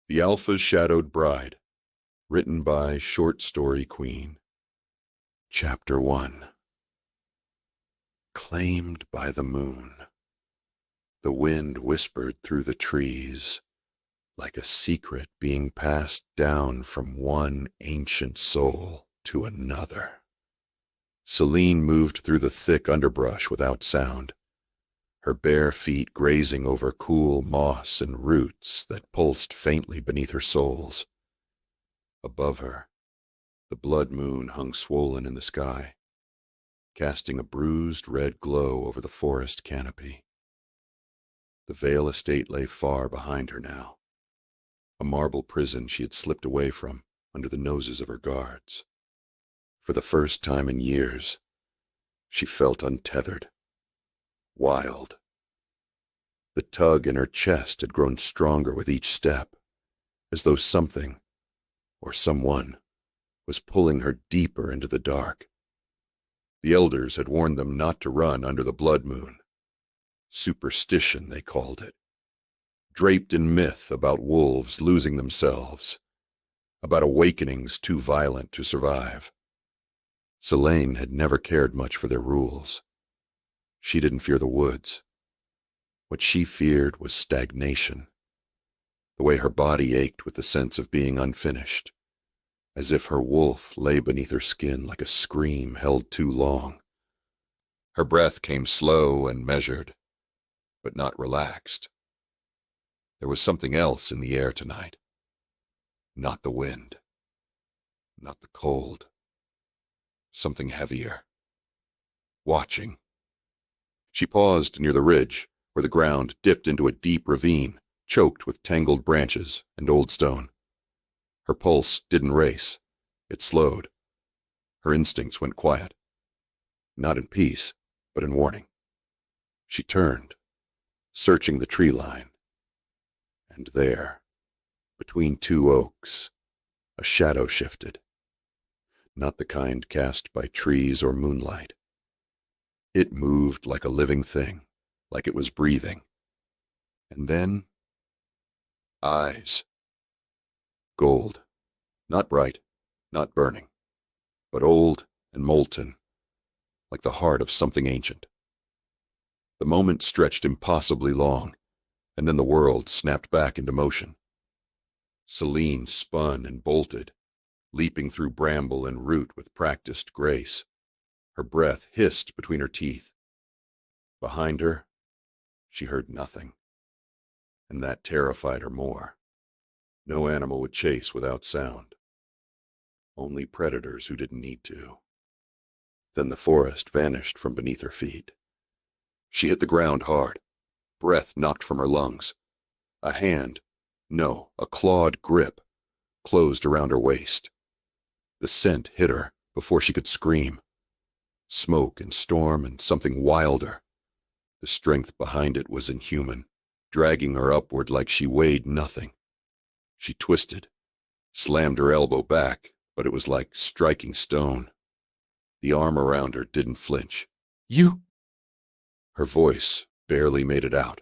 The Alpha's Shadowed Bride, written by Short Story Queen. Chapter 1. Claimed by the moon. The wind whispered through the trees, like a secret being passed down from one ancient soul to another. Selene moved through the thick underbrush without sound, her bare feet grazing over cool moss and roots that pulsed faintly beneath her soles. Above her, the blood moon hung swollen in the sky, casting a bruised red glow over the forest canopy. The Vale estate lay far behind her now, a marble prison she had slipped away from under the noses of her guards. For the first time in years, she felt untethered, wild. The tug in her chest had grown stronger with each step, as though something, or someone, was pulling her deeper into the dark. The elders had warned them not to run under the blood moon. Superstition, they called it. Draped in myth about wolves losing themselves, about awakenings too violent to survive. Selene had never cared much for their rules. She didn't fear the woods. What she feared was stagnation, the way her body ached with the sense of being unfinished, as if her wolf lay beneath her skin like a scream held too long. Her breath came slow and measured, but not relaxed. There was something else in the air tonight. Not the wind, not the cold. Something heavier. Watching. She paused near the ridge, where the ground dipped into a deep ravine, choked with tangled branches and old stone. Her pulse didn't race. It slowed. Her instincts went quiet. Not in peace, but in warning. She turned, searching the tree line. And there, between two oaks, a shadow shifted. Not the kind cast by trees or moonlight. It moved like a living thing, like it was breathing. And then, eyes. Gold. Not bright, not burning, but old and molten, like the heart of something ancient. The moment stretched impossibly long, and then the world snapped back into motion. Selene spun and bolted, leaping through bramble and root with practiced grace. Her breath hissed between her teeth. Behind her, she heard nothing, and that terrified her more. No animal would chase without sound. Only predators who didn't need to. Then the forest vanished from beneath her feet. She hit the ground hard, breath knocked from her lungs. A hand, no, a clawed grip, closed around her waist. The scent hit her before she could scream. Smoke and storm and something wilder. The strength behind it was inhuman, dragging her upward like she weighed nothing. She twisted, slammed her elbow back, but it was like striking stone. The arm around her didn't flinch. "You!" Her voice barely made it out,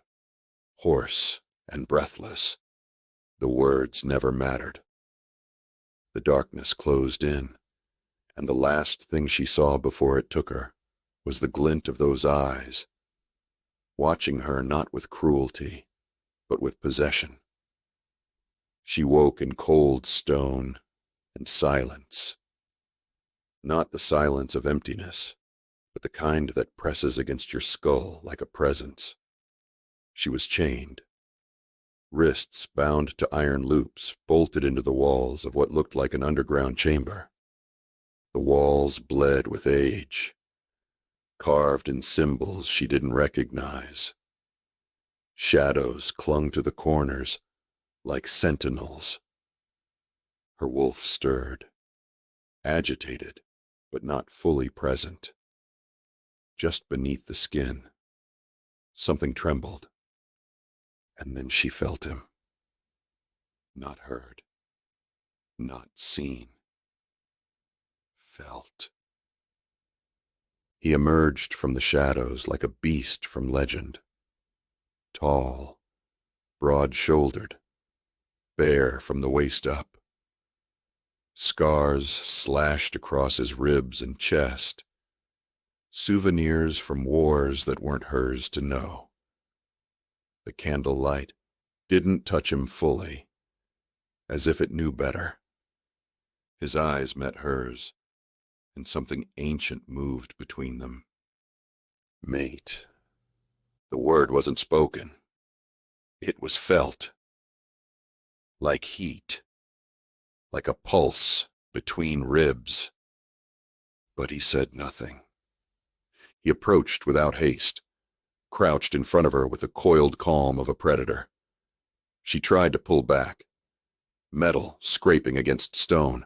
hoarse and breathless. The words never mattered. The darkness closed in, and the last thing she saw before it took her was the glint of those eyes, watching her not with cruelty, but with possession. She woke in cold stone and silence. Not the silence of emptiness, but the kind that presses against your skull like a presence. She was chained. Wrists bound to iron loops bolted into the walls of what looked like an underground chamber. The walls bled with age, carved in symbols she didn't recognize. Shadows clung to the corners like sentinels. Her wolf stirred, agitated, but not fully present. Just beneath the skin, something trembled, and then she felt him. Not heard, not seen. Felt. He emerged from the shadows like a beast from legend. Tall, broad-shouldered, bare from the waist up. Scars slashed across his ribs and chest, souvenirs from wars that weren't hers to know. The candlelight didn't touch him fully, as if it knew better. His eyes met hers, and something ancient moved between them. Mate. The word wasn't spoken. It was felt. Like heat. Like a pulse between ribs. But he said nothing. He approached without haste, crouched in front of her with the coiled calm of a predator. She tried to pull back, metal scraping against stone,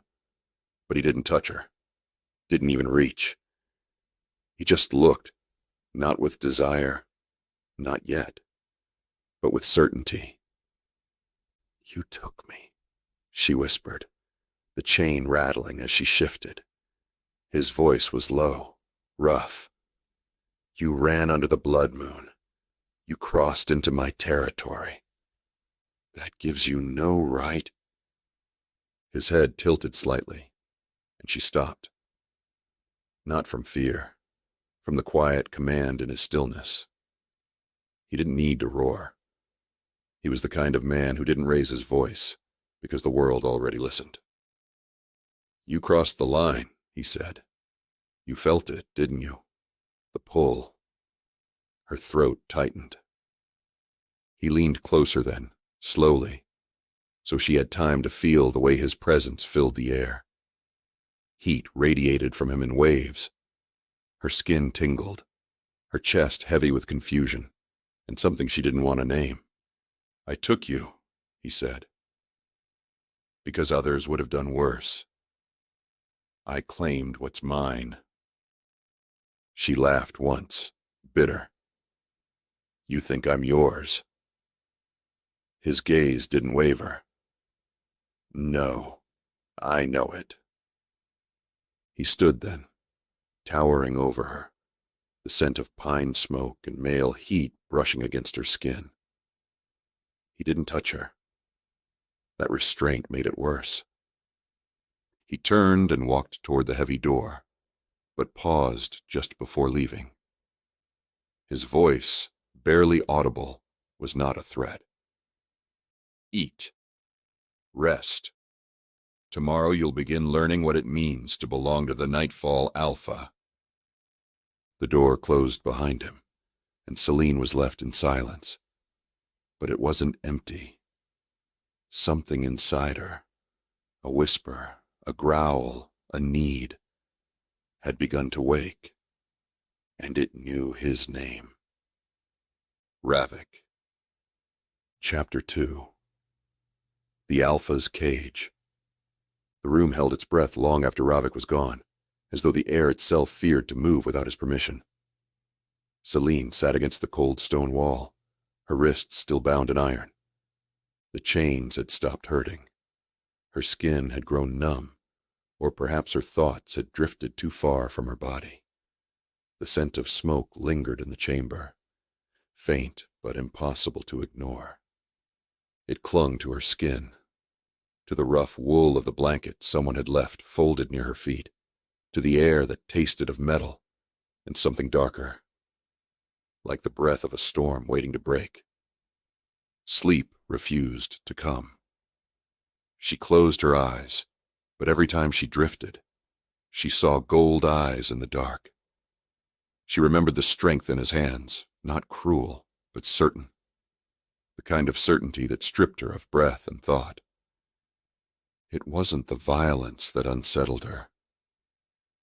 but he didn't touch her, didn't even reach. He just looked, not with desire, not yet, but with certainty. "You took me," she whispered, the chain rattling as she shifted. His voice was low, rough. "You ran under the blood moon. You crossed into my territory. That gives you no right." His head tilted slightly, and she stopped. Not from fear, from the quiet command in his stillness. He didn't need to roar. He was the kind of man who didn't raise his voice, because the world already listened. "You crossed the line," he said. "You felt it, didn't you? The pull." Her throat tightened. He leaned closer then, slowly, so she had time to feel the way his presence filled the air. Heat radiated from him in waves. Her skin tingled, her chest heavy with confusion, and something she didn't want to name. "I took you," he said, "because others would have done worse. I claimed what's mine." She laughed once, bitter. "You think I'm yours?" His gaze didn't waver. "No, I know it." He stood then, towering over her, the scent of pine smoke and male heat brushing against her skin. He didn't touch her. That restraint made it worse. He turned and walked toward the heavy door, but paused just before leaving. His voice, barely audible, was not a threat. "Eat. Rest. Tomorrow you'll begin learning what it means to belong to the Nightfall Alpha." The door closed behind him, and Selene was left in silence. But it wasn't empty. Something inside her, a whisper, a growl, a need, had begun to wake, and it knew his name. Ravik. Chapter 2. The Alpha's Cage. The room held its breath long after Ravik was gone, as though the air itself feared to move without his permission. Selene sat against the cold stone wall, her wrists still bound in iron. The chains had stopped hurting. Her skin had grown numb, or perhaps her thoughts had drifted too far from her body. The scent of smoke lingered in the chamber, faint but impossible to ignore. It clung to her skin, to the rough wool of the blanket someone had left folded near her feet, to the air that tasted of metal and something darker, like the breath of a storm waiting to break. Sleep refused to come. She closed her eyes, but every time she drifted, she saw gold eyes in the dark. She remembered the strength in his hands, not cruel, but certain. The kind of certainty that stripped her of breath and thought. It wasn't the violence that unsettled her.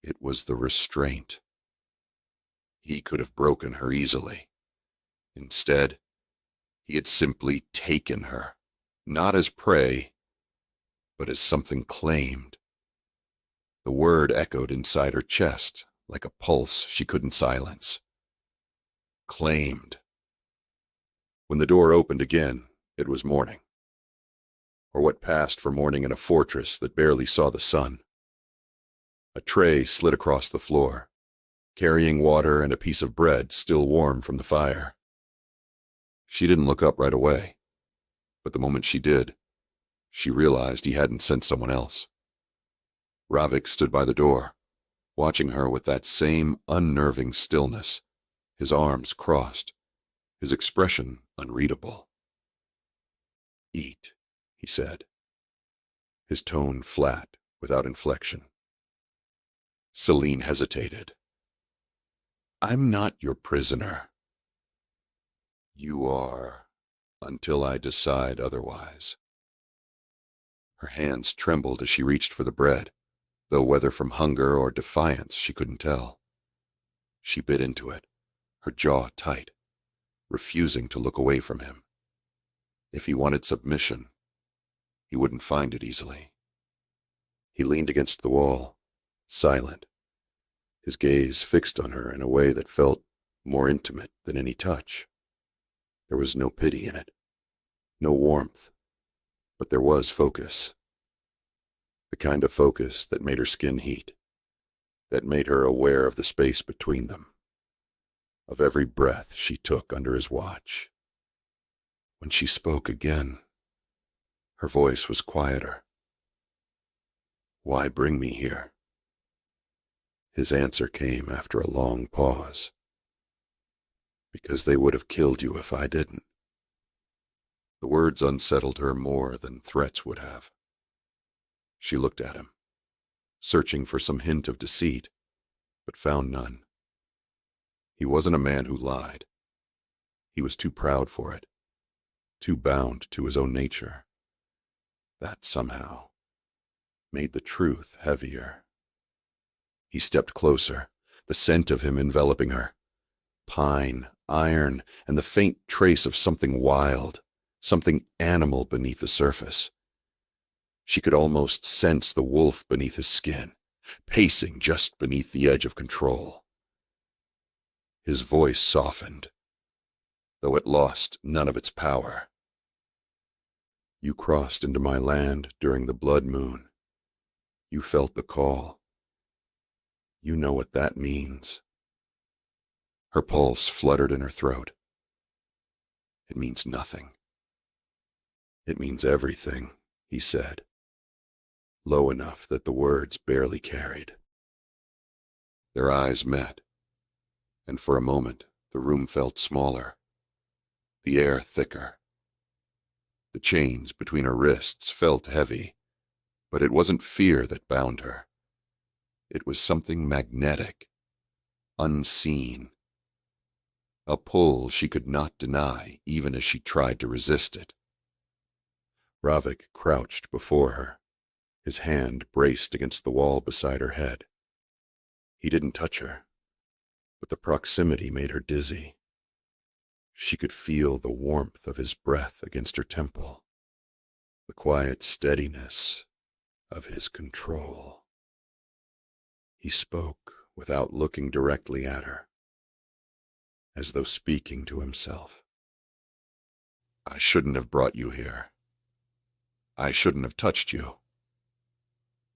It was the restraint. He could have broken her easily. Instead, he had simply taken her, not as prey, but as something claimed. The word echoed inside her chest like a pulse she couldn't silence. Claimed. When the door opened again, it was morning. Or what passed for morning in a fortress that barely saw the sun. A tray slid across the floor, carrying water and a piece of bread still warm from the fire. She didn't look up right away, but the moment she did, She realized he hadn't sent someone else. Ravik stood by the door, watching her with that same unnerving stillness, his arms crossed, his expression unreadable. "Eat," he said, his tone flat, without inflection. Selene hesitated. "I'm not your prisoner." "You are, until I decide otherwise." Her hands trembled as she reached for the bread, though whether from hunger or defiance she couldn't tell. She bit into it, her jaw tight, refusing to look away from him. If he wanted submission, he wouldn't find it easily. He leaned against the wall, silent, his gaze fixed on her in a way that felt more intimate than any touch. There was no pity in it, no warmth, but there was focus. The kind of focus that made her skin heat, that made her aware of the space between them, of every breath she took under his watch. When she spoke again, her voice was quieter. "Why bring me here?" His answer came after a long pause. "Because they would have killed you if I didn't." The words unsettled her more than threats would have. She looked at him, searching for some hint of deceit, but found none. He wasn't a man who lied. He was too proud for it, too bound to his own nature. That somehow made the truth heavier. He stepped closer, the scent of him enveloping her. Pine, iron, and the faint trace of something wild, something animal beneath the surface. She could almost sense the wolf beneath his skin, pacing just beneath the edge of control. His voice softened, though it lost none of its power. "You crossed into my land during the blood moon. You felt the call. You know what that means." Her pulse fluttered in her throat. "It means nothing." "It means everything," he said, low enough that the words barely carried. Their eyes met, and for a moment the room felt smaller, the air thicker. The chains between her wrists felt heavy, but it wasn't fear that bound her. It was something magnetic, unseen. A pull she could not deny even as she tried to resist it. Ravik crouched before her, his hand braced against the wall beside her head. He didn't touch her, but the proximity made her dizzy. She could feel the warmth of his breath against her temple, the quiet steadiness of his control. He spoke without looking directly at her, as though speaking to himself. "I shouldn't have brought you here. I shouldn't have touched you.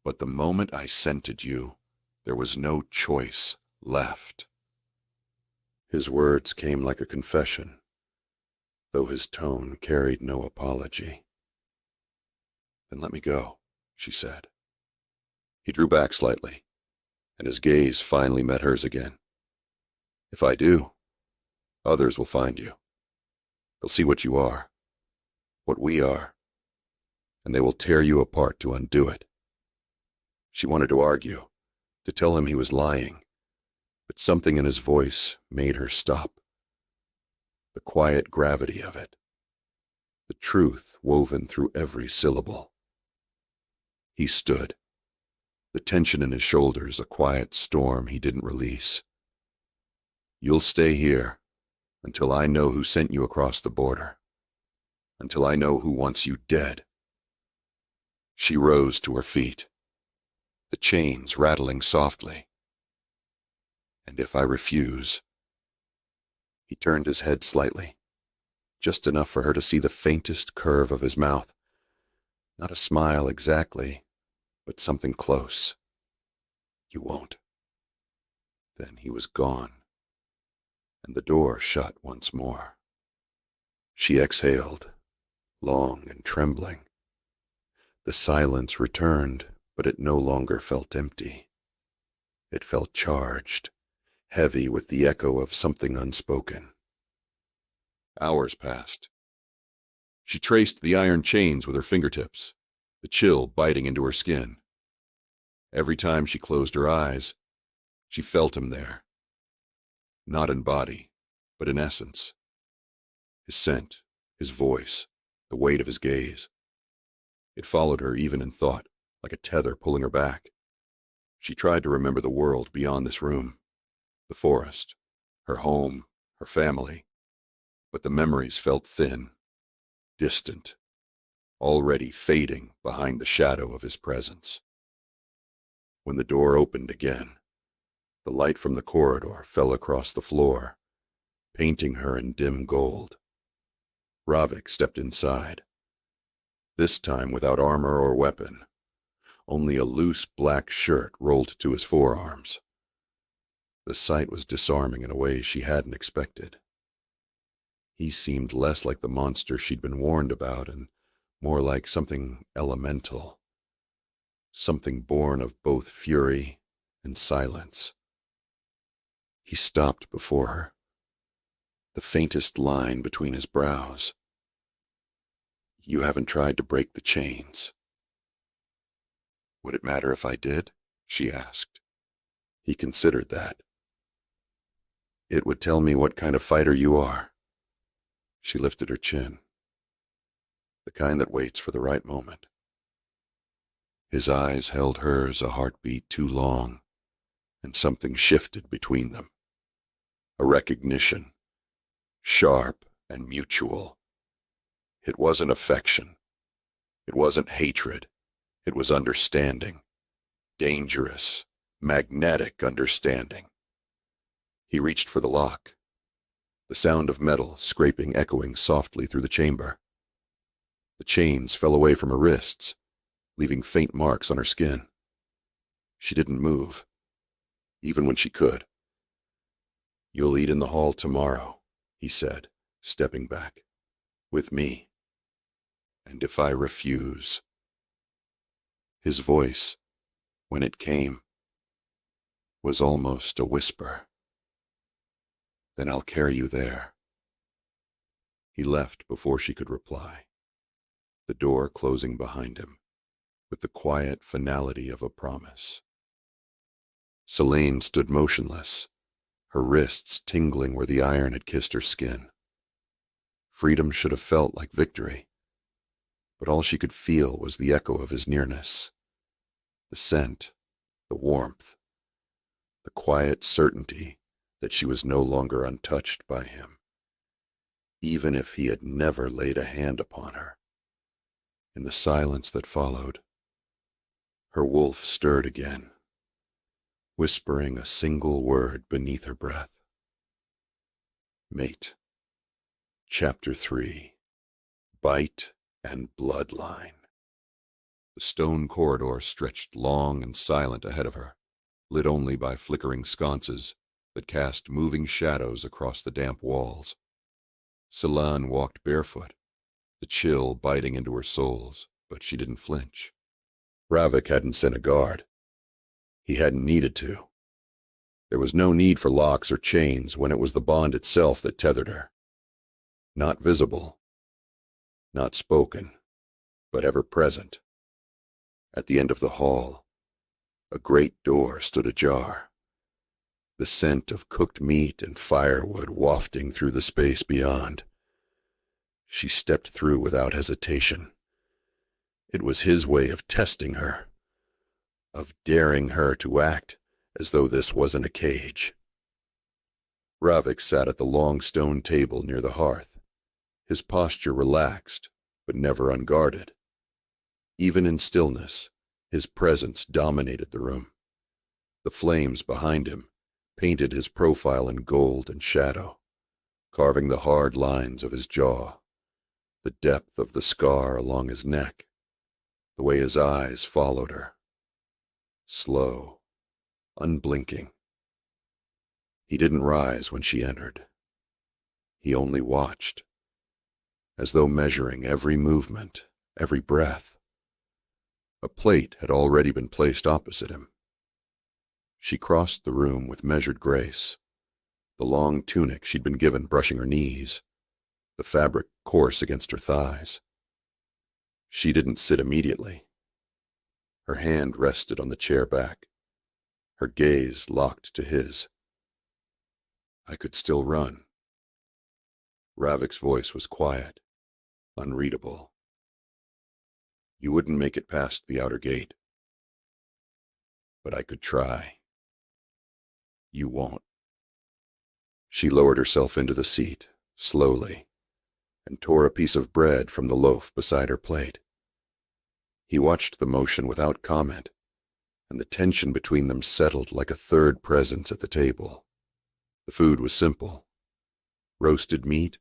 But the moment I scented you, there was no choice left." His words came like a confession, though his tone carried no apology. "Then let me go," she said. He drew back slightly, and his gaze finally met hers again. "If I do, others will find you. They'll see what you are, what we are, and they will tear you apart to undo it." She wanted to argue, to tell him he was lying, but something in his voice made her stop. The quiet gravity of it, the truth woven through every syllable. He stood, the tension in his shoulders a quiet storm he didn't release. "You'll stay here until I know who sent you across the border, until I know who wants you dead." She rose to her feet, the chains rattling softly. "And if I refuse?" He turned his head slightly, just enough for her to see the faintest curve of his mouth. Not a smile exactly, but something close. "You won't." Then he was gone, and the door shut once more. She exhaled, long and trembling, The silence returned, but it no longer felt empty. It felt charged, heavy with the echo of something unspoken. Hours passed. She traced the iron chains with her fingertips, the chill biting into her skin. Every time she closed her eyes, she felt him there. Not in body, but in essence. His scent, his voice, the weight of his gaze. It followed her even in thought, like a tether pulling her back. She tried to remember the world beyond this room, the forest, her home, her family, but the memories felt thin, distant, already fading behind the shadow of his presence. When the door opened again, the light from the corridor fell across the floor, painting her in dim gold. Ravik stepped inside, this time without armor or weapon, only a loose black shirt rolled to his forearms. The sight was disarming in a way she hadn't expected. He seemed less like the monster she'd been warned about and more like something elemental, something born of both fury and silence. He stopped before her, the faintest line between his brows. "You haven't tried to break the chains." "Would it matter if I did?" she asked. He considered that. "It would tell me what kind of fighter you are." She lifted her chin. "The kind that waits for the right moment." His eyes held hers a heartbeat too long, and something shifted between them. A recognition, sharp and mutual. It wasn't affection. It wasn't hatred. It was understanding. Dangerous, magnetic understanding. He reached for the lock, the sound of metal scraping echoing softly through the chamber. The chains fell away from her wrists, leaving faint marks on her skin. She didn't move, even when she could. "You'll eat in the hall tomorrow," he said, stepping back. "With me. And if I refuse..." His voice, when it came, was almost a whisper. "Then I'll carry you there." He left before she could reply, the door closing behind him, with the quiet finality of a promise. Selene stood motionless, her wrists tingling where the iron had kissed her skin. Freedom should have felt like victory, but all she could feel was the echo of his nearness. The scent, the warmth, the quiet certainty that she was no longer untouched by him, even if he had never laid a hand upon her. In the silence that followed, her wolf stirred again, whispering a single word beneath her breath. Mate. Chapter 3. Bite and Bloodline. The stone corridor stretched long and silent ahead of her, lit only by flickering sconces that cast moving shadows across the damp walls. Selene walked barefoot, the chill biting into her soles, but she didn't flinch. Ravik hadn't sent a guard. He hadn't needed to. There was no need for locks or chains when it was the bond itself that tethered her. Not visible, not spoken, but ever present. At the end of the hall, a great door stood ajar, the scent of cooked meat and firewood wafting through the space beyond. She stepped through without hesitation. It was his way of testing her, of daring her to act as though this wasn't a cage. Ravik sat at the long stone table near the hearth, his posture relaxed, but never unguarded. Even in stillness, his presence dominated the room. The flames behind him painted his profile in gold and shadow, carving the hard lines of his jaw, the depth of the scar along his neck, the way his eyes followed her. Slow, unblinking. He didn't rise when she entered. He only watched, as though measuring every movement, every breath. A plate had already been placed opposite him. She crossed the room with measured grace, the long tunic she'd been given brushing her knees, the fabric coarse against her thighs. She didn't sit immediately. Her hand rested on the chair back, her gaze locked to his. I could still run. Ravik's voice was quiet, unreadable. You wouldn't make it past the outer gate. But I could try. You won't. She lowered herself into the seat, slowly, and tore a piece of bread from the loaf beside her plate. He watched the motion without comment, and the tension between them settled like a third presence at the table. The food was simple. Roasted meat,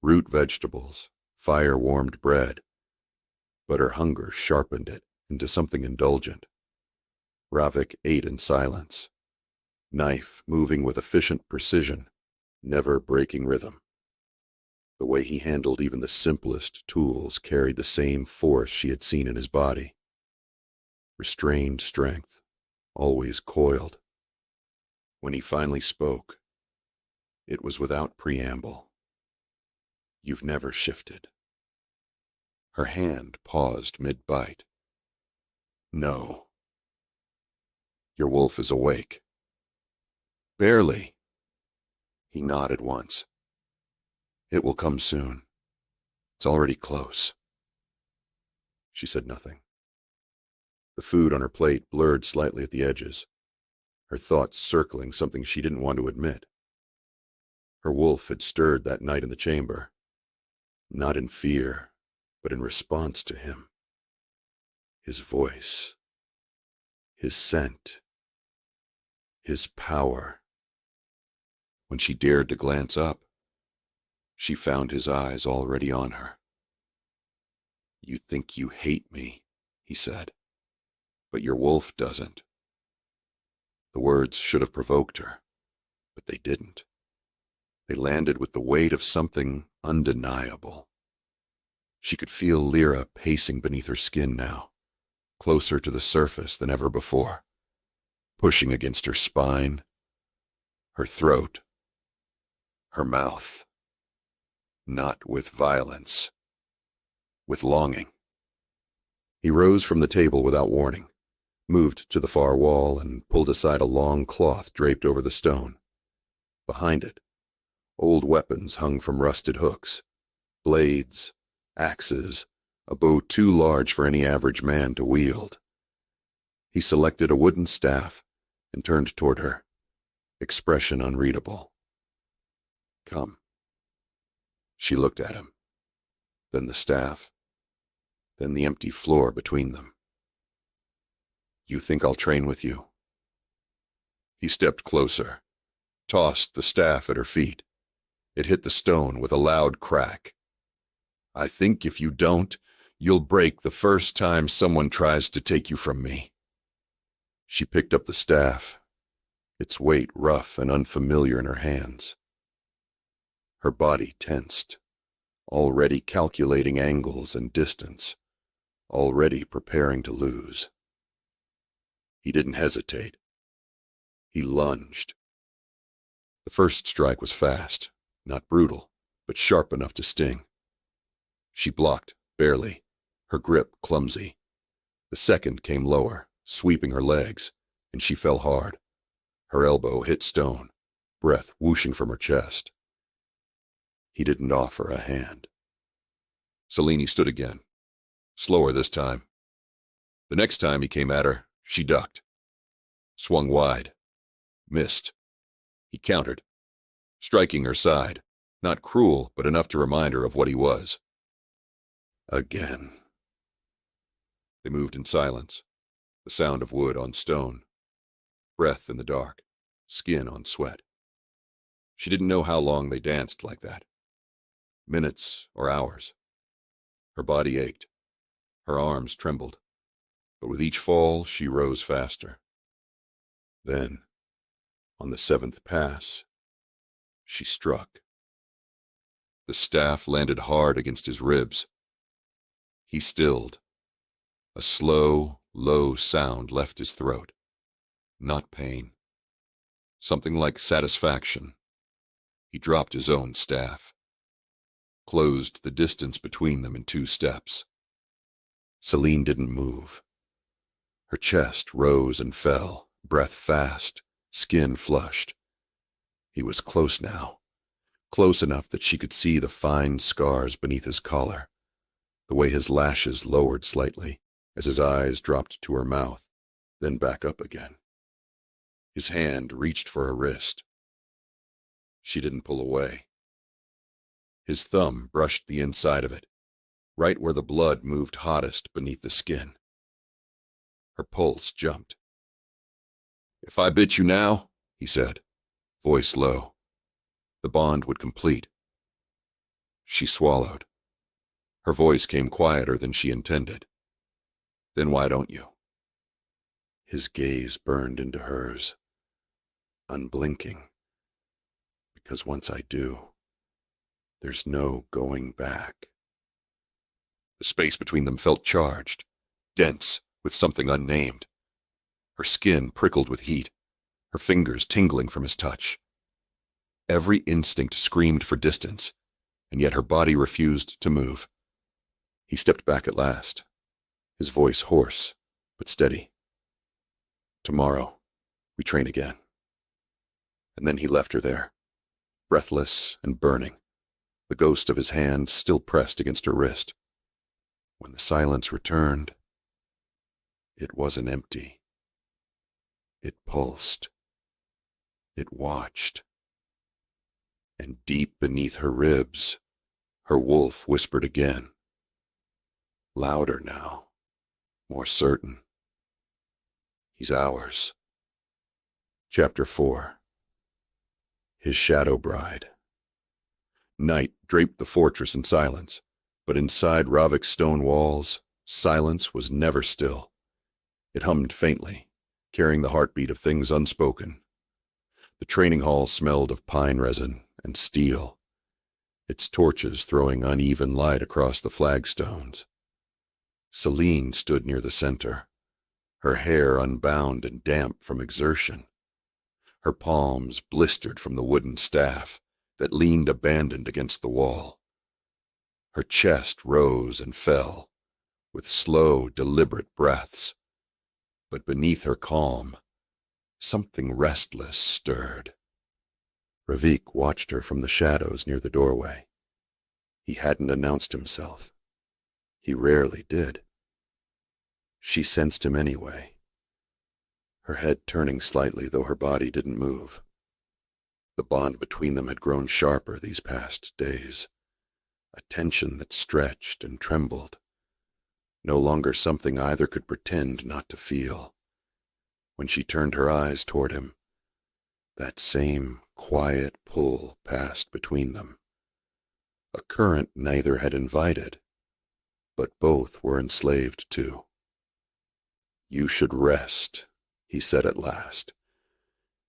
root vegetables, fire-warmed bread. But her hunger sharpened it into something indulgent. Ravik ate in silence, knife moving with efficient precision, never breaking rhythm. The way he handled even the simplest tools carried the same force she had seen in his body. Restrained strength, always coiled. When he finally spoke, it was without preamble. You've never shifted. Her hand paused mid-bite. No. Your wolf is awake. Barely. He nodded once. It will come soon. It's already close. She said nothing. The food on her plate blurred slightly at the edges, her thoughts circling something she didn't want to admit. Her wolf had stirred that night in the chamber, not in fear, but in response to him. His voice, his scent, his power. When she dared to glance up, she found his eyes already on her. You think you hate me, he said, but your wolf doesn't. The words should have provoked her, but they didn't. They landed with the weight of something undeniable. She could feel Lyra pacing beneath her skin now, closer to the surface than ever before, pushing against her spine, her throat, her mouth. Not with violence, with longing. He rose from the table without warning, moved to the far wall and pulled aside a long cloth draped over the stone. Behind it, old weapons hung from rusted hooks, blades, axes, a bow too large for any average man to wield. He selected a wooden staff and turned toward her, expression unreadable. Come. She looked at him, then the staff, then the empty floor between them. You think I'll train with you? He stepped closer, tossed the staff at her feet. It hit the stone with a loud crack. I think if you don't, you'll break the first time someone tries to take you from me. She picked up the staff, its weight rough and unfamiliar in her hands. Her body tensed, already calculating angles and distance, already preparing to lose. He didn't hesitate. He lunged. The first strike was fast, not brutal, but sharp enough to sting. She blocked, barely, her grip clumsy. The second came lower, sweeping her legs, and she fell hard. Her elbow hit stone, breath whooshing from her chest. He didn't offer a hand. Selene stood again, slower this time. The next time he came at her, she ducked, swung wide, missed. He countered, striking her side, not cruel, but enough to remind her of what he was. Again. They moved in silence, the sound of wood on stone, breath in the dark, skin on sweat. She didn't know how long they danced like that. Minutes or hours. Her body ached. Her arms trembled. But with each fall, she rose faster. Then, on the seventh pass, she struck. The staff landed hard against his ribs. He stilled, a slow, low sound left his throat. Not pain. Something like satisfaction. He dropped his own staff. Closed the distance between them in 2 steps. Selene didn't move. Her chest rose and fell, breath fast, skin flushed. He was close now, close enough that she could see the fine scars beneath his collar, the way his lashes lowered slightly as his eyes dropped to her mouth, then back up again. His hand reached for her wrist. She didn't pull away. His thumb brushed the inside of it, right where the blood moved hottest beneath the skin. Her pulse jumped. "If I bit you now," he said, voice low, the bond would complete. She swallowed. Her voice came quieter than she intended. "Then why don't you?" His gaze burned into hers, unblinking. "Because once I do, there's no going back." The space between them felt charged, dense with something unnamed. Her skin prickled with heat, her fingers tingling from his touch. Every instinct screamed for distance, and yet her body refused to move. He stepped back at last, his voice hoarse but steady. "Tomorrow, we train again." And then he left her there, breathless and burning, the ghost of his hand still pressed against her wrist. When the silence returned, it wasn't empty. It pulsed. It watched. And deep beneath her ribs, her wolf whispered again. Louder now, more certain. "He's ours." Chapter 4. His Shadow Bride. Night draped the fortress in silence, but inside Ravik's stone walls, silence was never still. It hummed faintly, carrying the heartbeat of things unspoken. The training hall smelled of pine resin and steel, its torches throwing uneven light across the flagstones. Selene stood near the center, her hair unbound and damp from exertion. Her palms blistered from the wooden staff that leaned abandoned against the wall. Her chest rose and fell, with slow, deliberate breaths. But beneath her calm, something restless stirred. Ravik watched her from the shadows near the doorway. He hadn't announced himself. He rarely did. She sensed him anyway, her head turning slightly though her body didn't move. The bond between them had grown sharper these past days, a tension that stretched and trembled, no longer something either could pretend not to feel. When she turned her eyes toward him, that same quiet pull passed between them, a current neither had invited, but both were enslaved to. "You should rest," he said at last,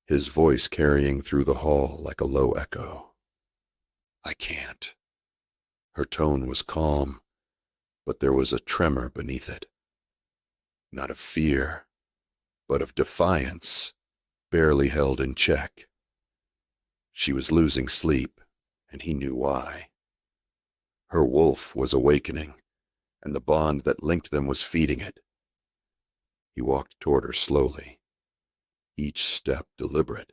his voice carrying through the hall like a low echo. "I can't." Her tone was calm, but there was a tremor beneath it. Not of fear, but of defiance, barely held in check. She was losing sleep, and he knew why. Her wolf was awakening, and the bond that linked them was feeding it. He walked toward her slowly, each step deliberate,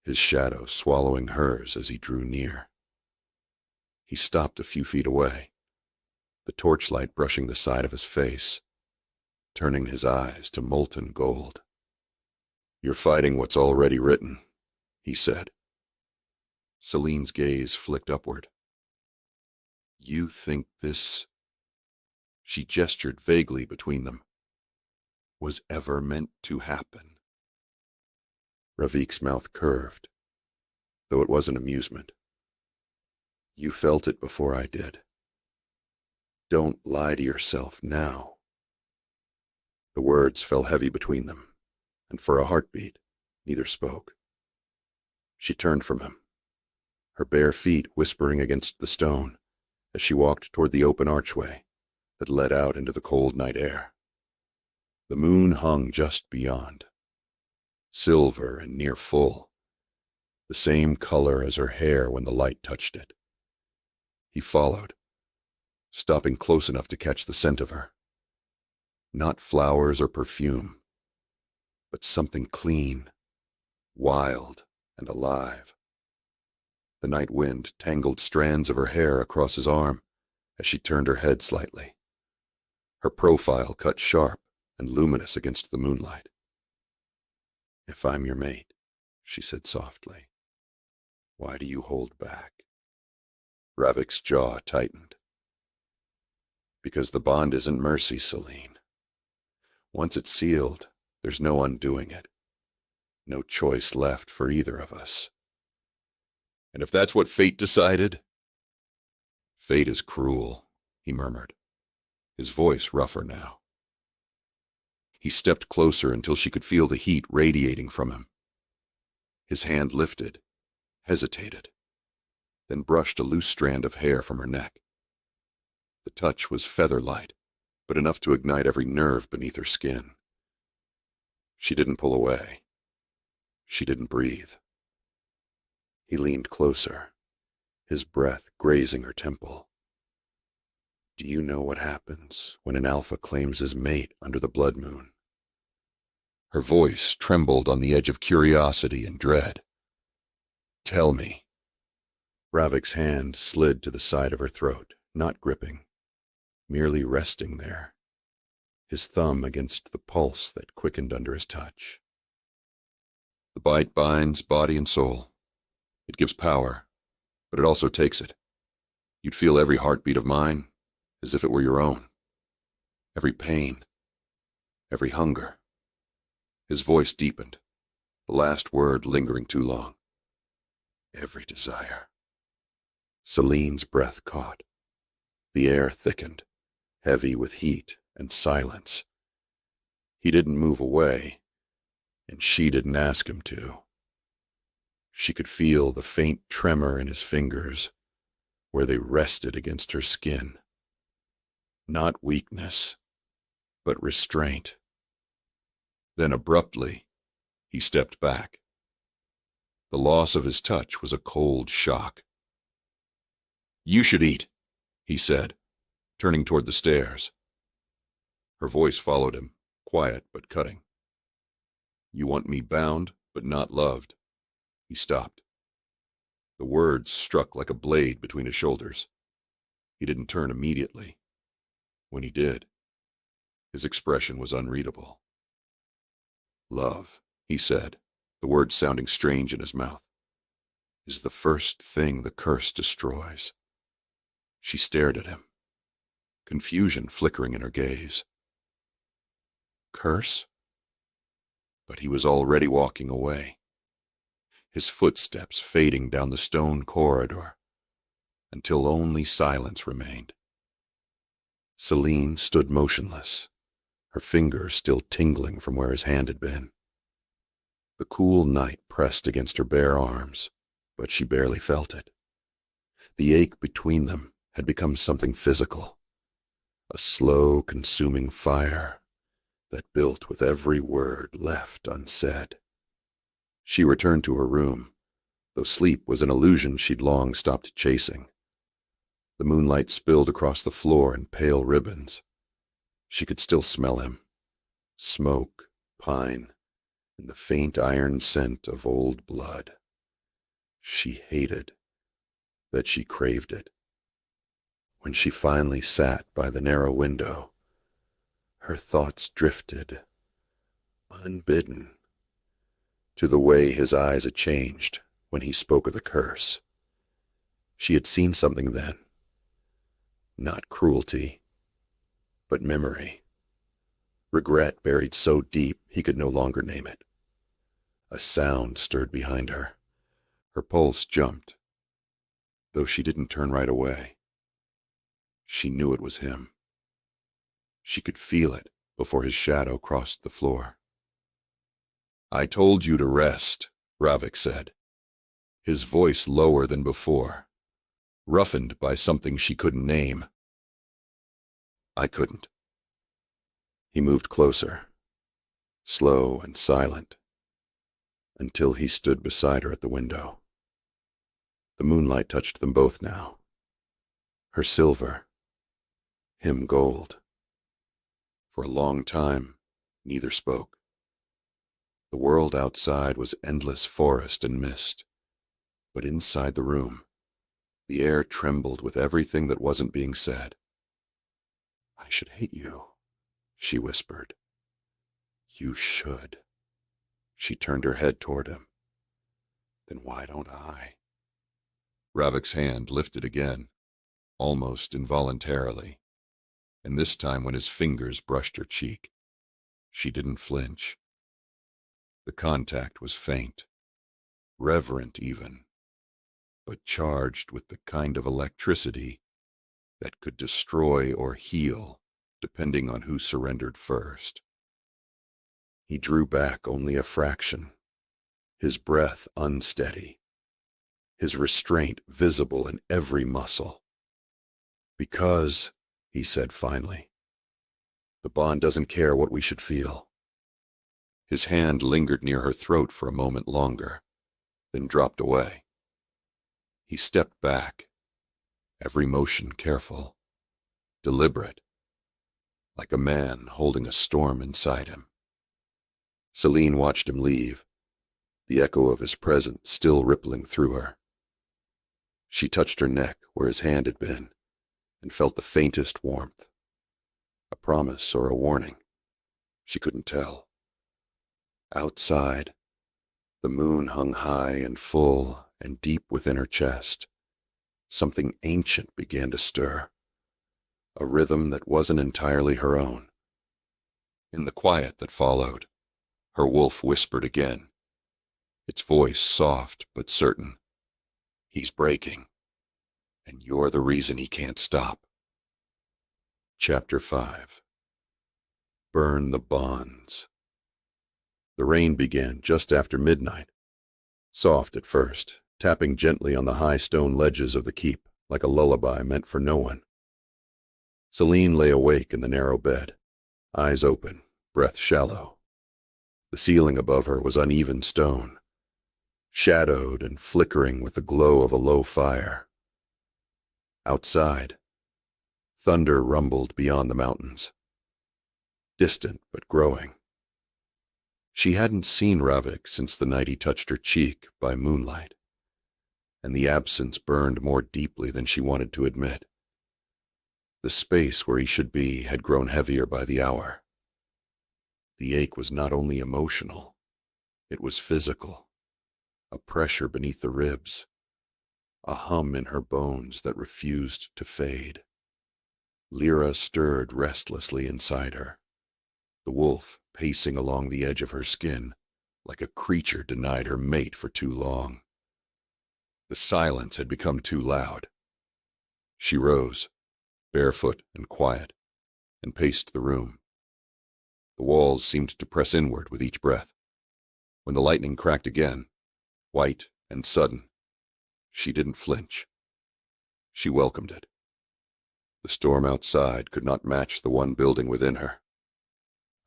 his shadow swallowing hers as he drew near. He stopped a few feet away, the torchlight brushing the side of his face, turning his eyes to molten gold. "You're fighting what's already written," he said. Selene's gaze flicked upward. "You think this," she gestured vaguely between them, "was ever meant to happen?" Ravik's mouth curved, though it wasn't amusement. "You felt it before I did. Don't lie to yourself now." The words fell heavy between them, and for a heartbeat, neither spoke. She turned from him, her bare feet whispering against the stone as she walked toward the open archway that led out into the cold night air. The moon hung just beyond, silver and near full, the same color as her hair when the light touched it. He followed, stopping close enough to catch the scent of her. Not flowers or perfume, but something clean, wild, and alive. The night wind tangled strands of her hair across his arm as she turned her head slightly, her profile cut sharp and luminous against the moonlight. "If I'm your mate," she said softly, "why do you hold back?" Ravik's jaw tightened. "Because the bond isn't mercy, Selene. Once it's sealed, there's no undoing it. No choice left for either of us." "And if that's what fate decided?" "Fate is cruel," he murmured, his voice rougher now. He stepped closer until she could feel the heat radiating from him. His hand lifted, hesitated, then brushed a loose strand of hair from her neck. The touch was feather-light, but enough to ignite every nerve beneath her skin. She didn't pull away. She didn't breathe. He leaned closer, his breath grazing her temple. "Do you know what happens when an alpha claims his mate under the blood moon?" Her voice trembled on the edge of curiosity and dread. "Tell me." Ravik's hand slid to the side of her throat, not gripping, merely resting there, his thumb against the pulse that quickened under his touch. "The bite binds body and soul. It gives power, but it also takes it. You'd feel every heartbeat of mine as if it were your own. Every pain, every hunger." His voice deepened, the last word lingering too long. "Every desire." Selene's breath caught. The air thickened, heavy with heat and silence. He didn't move away, and she didn't ask him to. She could feel the faint tremor in his fingers, where they rested against her skin. Not weakness, but restraint. Then abruptly, he stepped back. The loss of his touch was a cold shock. "You should eat," he said, turning toward the stairs. Her voice followed him, quiet but cutting. "You want me bound, but not loved." He stopped. The words struck like a blade between his shoulders. He didn't turn immediately. When he did, his expression was unreadable. "Love," he said, the words sounding strange in his mouth, "is the first thing the curse destroys." She stared at him, confusion flickering in her gaze. Curse? But he was already walking away, his footsteps fading down the stone corridor, until only silence remained. Selene stood motionless, her fingers still tingling from where his hand had been. The cool night pressed against her bare arms, but she barely felt it. The ache between them had become something physical, a slow, consuming fire that built with every word left unsaid. She returned to her room, though sleep was an illusion she'd long stopped chasing. The moonlight spilled across the floor in pale ribbons. She could still smell him, smoke, pine, and the faint iron scent of old blood. She hated that she craved it. When she finally sat by the narrow window, her thoughts drifted, unbidden, to the way his eyes had changed when he spoke of the curse. She had seen something then. Not cruelty, but memory. Regret buried so deep he could no longer name it. A sound stirred behind her. Her pulse jumped, though she didn't turn right away. She knew it was him. She could feel it before his shadow crossed the floor. "I told you to rest," Ravik said, his voice lower than before, roughened by something she couldn't name. "I couldn't." He moved closer, slow and silent, until he stood beside her at the window. The moonlight touched them both now. Her silver, him gold. For a long time, neither spoke. The world outside was endless forest and mist, but inside the room, the air trembled with everything that wasn't being said. "I should hate you," she whispered. "You should." She turned her head toward him. "Then why don't I?" Ravik's hand lifted again, almost involuntarily, and this time when his fingers brushed her cheek, she didn't flinch. The contact was faint, reverent even, but charged with the kind of electricity that could destroy or heal, depending on who surrendered first. He drew back only a fraction, his breath unsteady, his restraint visible in every muscle. "Because," he said finally, "the bond doesn't care what we should feel." His hand lingered near her throat for a moment longer, then dropped away. He stepped back, every motion careful, deliberate, like a man holding a storm inside him. Selene watched him leave, the echo of his presence still rippling through her. She touched her neck where his hand had been, and felt the faintest warmth. A promise or a warning, she couldn't tell. Outside, the moon hung high and full and deep within her chest. Something ancient began to stir, a rhythm that wasn't entirely her own. In the quiet that followed, her wolf whispered again, its voice soft but certain. "He's breaking, and you're the reason he can't stop." Chapter 5. Burn the bonds. The rain began just after midnight, soft at first, tapping gently on the high stone ledges of the keep like a lullaby meant for no one. Selene lay awake in the narrow bed, eyes open, breath shallow. The ceiling above her was uneven stone, shadowed and flickering with the glow of a low fire. Outside, thunder rumbled beyond the mountains, distant but growing. She hadn't seen Ravik since the night he touched her cheek by moonlight, and the absence burned more deeply than she wanted to admit. The space where he should be had grown heavier by the hour. The ache was not only emotional, it was physical, a pressure beneath the ribs, a hum in her bones that refused to fade. Lyra stirred restlessly inside her, the wolf pacing along the edge of her skin like a creature denied her mate for too long. The silence had become too loud. She rose, barefoot and quiet, and paced the room. The walls seemed to press inward with each breath. When the lightning cracked again, white and sudden, she didn't flinch. She welcomed it. The storm outside could not match the one building within her.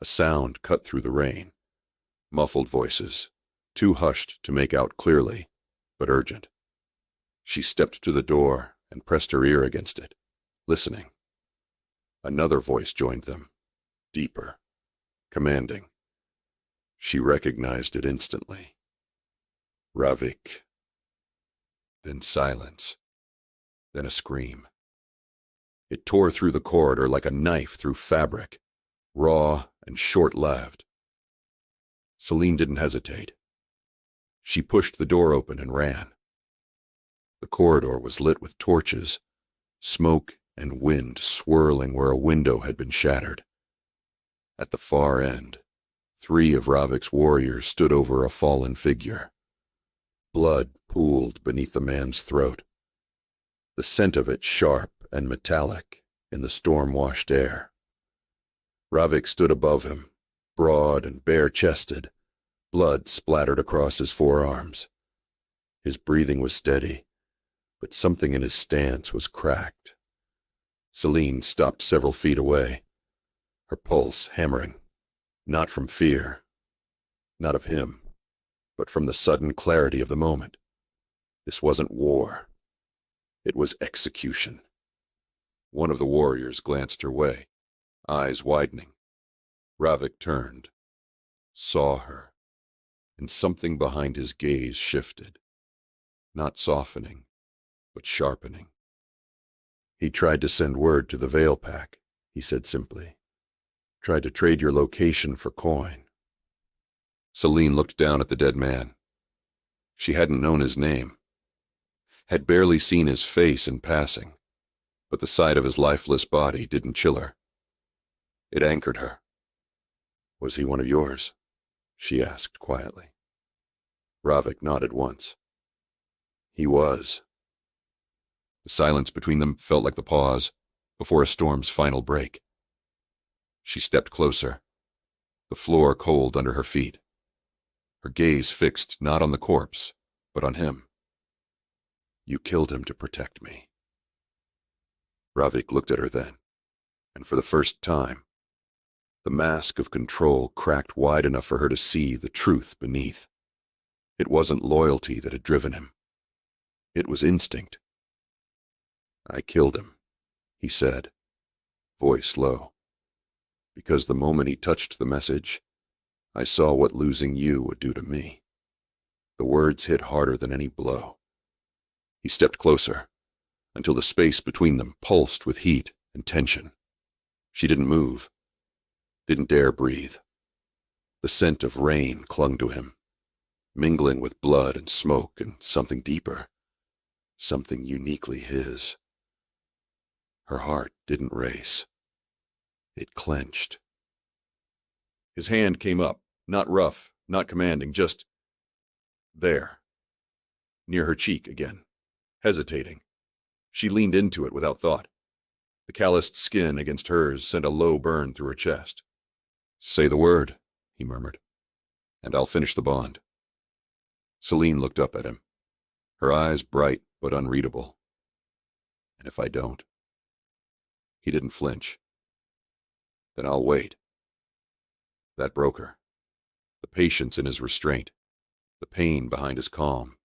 A sound cut through the rain, muffled voices, too hushed to make out clearly, but urgent. She stepped to the door and pressed her ear against it, listening. Another voice joined them, deeper, commanding. She recognized it instantly. Ravik. Then silence, then a scream. It tore through the corridor like a knife through fabric, raw and short-lived. Selene didn't hesitate. She pushed the door open and ran. The corridor was lit with torches, smoke and wind swirling where a window had been shattered. At the far end, 3 of Ravik's warriors stood over a fallen figure. Blood pooled beneath the man's throat, the scent of it sharp and metallic in the storm-washed air. Ravik stood above him, broad and bare-chested, blood splattered across his forearms. His breathing was steady, but something in his stance was cracked. Selene stopped several feet away, her pulse hammering, not from fear, not of him, but from the sudden clarity of the moment. This wasn't war. It was execution. One of the warriors glanced her way, eyes widening. Ravik turned, saw her, and something behind his gaze shifted, not softening, but sharpening. He tried to send word to the Veil Pack, he said simply. Tried to trade your location for coin. Selene looked down at the dead man. She hadn't known his name, had barely seen his face in passing, but the sight of his lifeless body didn't chill her. It anchored her. Was he one of yours? She asked quietly. Ravik nodded once. He was. The silence between them felt like the pause before a storm's final break. She stepped closer, the floor cold under her feet, her gaze fixed not on the corpse, but on him. You killed him to protect me. Ravik looked at her then, and for the first time, the mask of control cracked wide enough for her to see the truth beneath. It wasn't loyalty that had driven him. It was instinct. I killed him, he said, voice low, because the moment he touched the message, I saw what losing you would do to me. The words hit harder than any blow. He stepped closer, until the space between them pulsed with heat and tension. She didn't move, didn't dare breathe. The scent of rain clung to him, mingling with blood and smoke and something deeper, something uniquely his. Her heart didn't race. It clenched. His hand came up, not rough, not commanding, just there, near her cheek again, hesitating. She leaned into it without thought. The calloused skin against hers sent a low burn through her chest. Say the word, he murmured, and I'll finish the bond. Selene looked up at him, her eyes bright but unreadable. And if I don't? He didn't flinch. Then I'll wait. That broke her. The patience in his restraint, the pain behind his calm,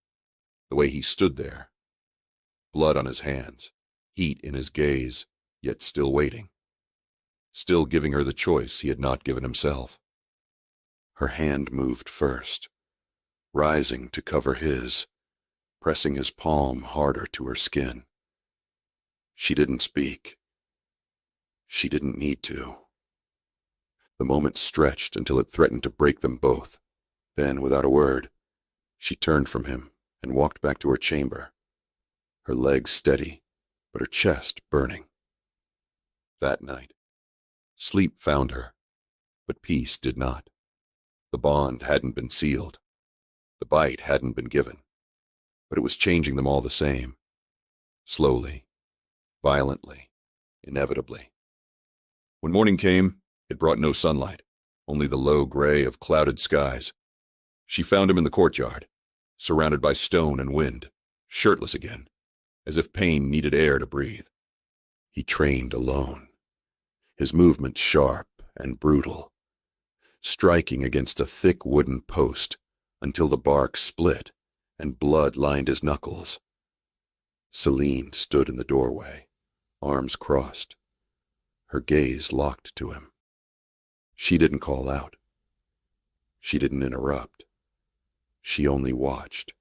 the way he stood there, blood on his hands, heat in his gaze, yet still waiting, still giving her the choice he had not given himself. Her hand moved first, rising to cover his, pressing his palm harder to her skin. She didn't speak. She didn't need to. The moment stretched until it threatened to break them both. Then, without a word, she turned from him and walked back to her chamber, her legs steady, but her chest burning. That night, sleep found her, but peace did not. The bond hadn't been sealed. The bite hadn't been given, but it was changing them all the same. Slowly, violently, inevitably. When morning came, it brought no sunlight, only the low gray of clouded skies. She found him in the courtyard, surrounded by stone and wind, shirtless again, as if pain needed air to breathe. He trained alone, his movements sharp and brutal, striking against a thick wooden post until the bark split and blood lined his knuckles. Selene stood in the doorway, arms crossed, her gaze locked to him. She didn't call out. She didn't interrupt. She only watched.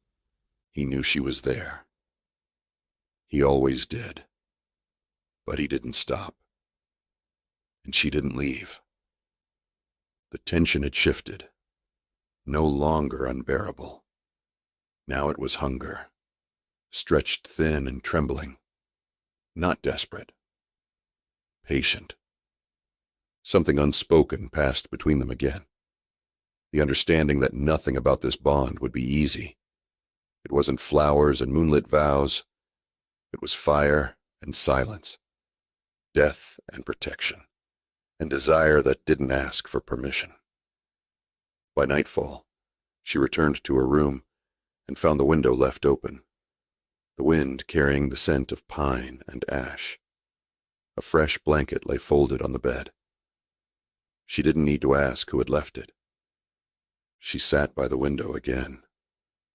He knew she was there. He always did. But he didn't stop. And she didn't leave. The tension had shifted, no longer unbearable. Now it was hunger, stretched thin and trembling, not desperate. Patient. Something unspoken passed between them again. The understanding that nothing about this bond would be easy. It wasn't flowers and moonlit vows. It was fire and silence, death and protection, and desire that didn't ask for permission. By nightfall, she returned to her room and found the window left open, the wind carrying the scent of pine and ash. A fresh blanket lay folded on the bed. She didn't need to ask who had left it. She sat by the window again,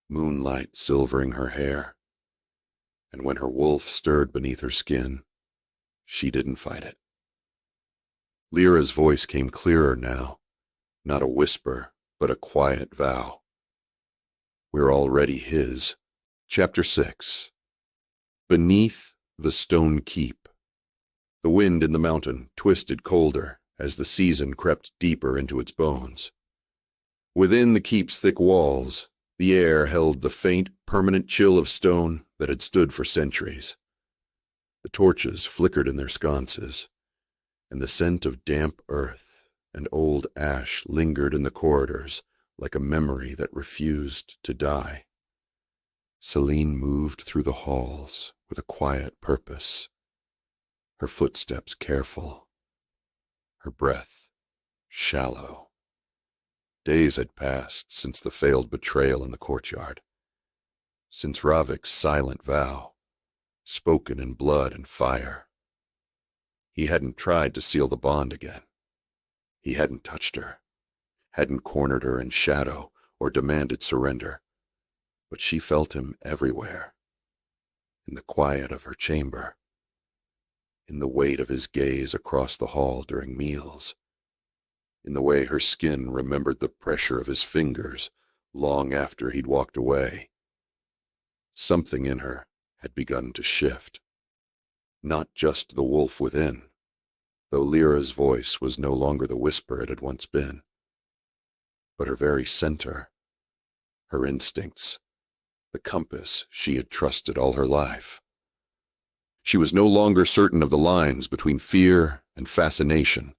moonlight silvering her hair, and when her wolf stirred beneath her skin, she didn't fight it. Lyra's voice came clearer now, not a whisper, but a quiet vow. We're already his. Chapter 6. Beneath the stone keep. The wind in the mountain twisted colder as the season crept deeper into its bones. Within the keep's thick walls, the air held the faint, permanent chill of stone that had stood for centuries. The torches flickered in their sconces, and the scent of damp earth and old ash lingered in the corridors like a memory that refused to die. Selene moved through the halls with a quiet purpose, her footsteps careful, her breath shallow. Days had passed since the failed betrayal in the courtyard, since Ravik's silent vow, spoken in blood and fire. He hadn't tried to seal the bond again. He hadn't touched her, hadn't cornered her in shadow or demanded surrender, but she felt him everywhere, in the quiet of her chamber, in the weight of his gaze across the hall during meals, in the way her skin remembered the pressure of his fingers long after he'd walked away. Something in her had begun to shift. Not just the wolf within, though Lyra's voice was no longer the whisper it had once been, but her very center, her instincts, the compass she had trusted all her life. She was no longer certain of the lines between fear and fascination,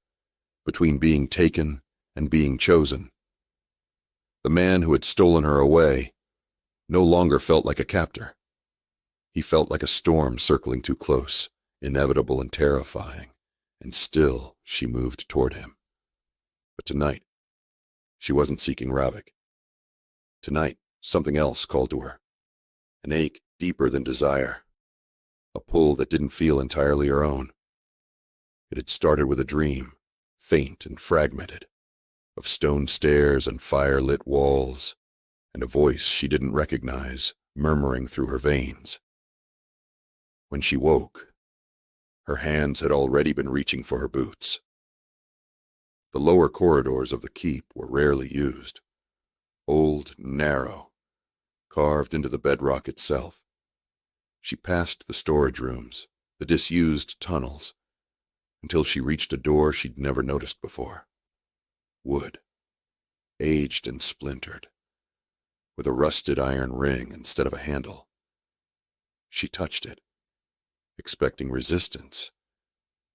between being taken and being chosen. The man who had stolen her away no longer felt like a captor. He felt like a storm circling too close, inevitable and terrifying, and still she moved toward him. But tonight, she wasn't seeking Ravik. Tonight, something else called to her, an ache deeper than desire, a pull that didn't feel entirely her own. It had started with a dream, faint and fragmented, of stone stairs and fire-lit walls, and a voice she didn't recognize murmuring through her veins. When she woke, her hands had already been reaching for her boots. The lower corridors of the keep were rarely used, old and narrow, carved into the bedrock itself. She passed the storage rooms, the disused tunnels, until she reached a door she'd never noticed before. Wood, aged and splintered, with a rusted iron ring instead of a handle. She touched it, expecting resistance,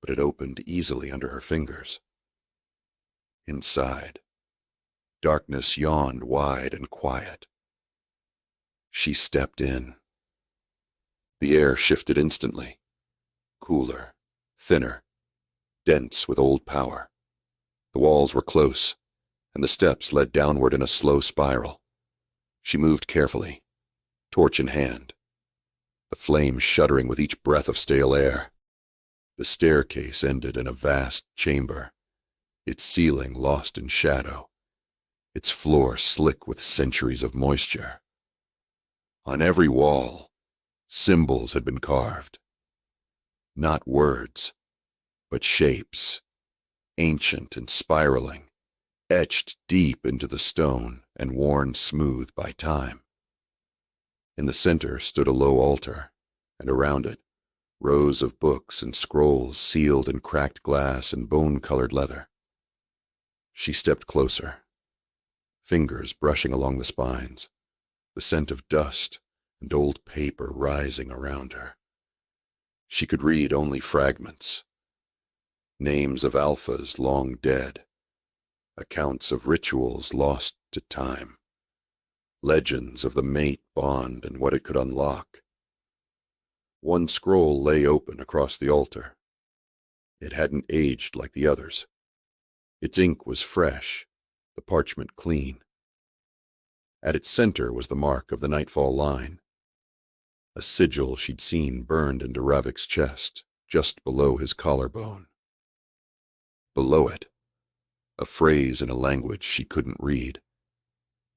but it opened easily under her fingers. Inside, darkness yawned wide and quiet. She stepped in. The air shifted instantly, cooler, thinner, dense with old power. The walls were close, and the steps led downward in a slow spiral. She moved carefully, torch in hand, the flames shuddering with each breath of stale air. The staircase ended in a vast chamber, its ceiling lost in shadow, its floor slick with centuries of moisture. On every wall, symbols had been carved. Not words, but shapes, ancient and spiraling, etched deep into the stone and worn smooth by time. In the center stood a low altar, and around it, rows of books and scrolls sealed in cracked glass and bone-colored leather. She stepped closer, fingers brushing along the spines, the scent of dust and old paper rising around her. She could read only fragments. Names of alphas long dead, accounts of rituals lost to time, legends of the mate bond and what it could unlock. One scroll lay open across the altar. It hadn't aged like the others. Its ink was fresh, the parchment clean. At its center was the mark of the Nightfall line, a sigil she'd seen burned into Ravik's chest, just below his collarbone. Below it, a phrase in a language she couldn't read,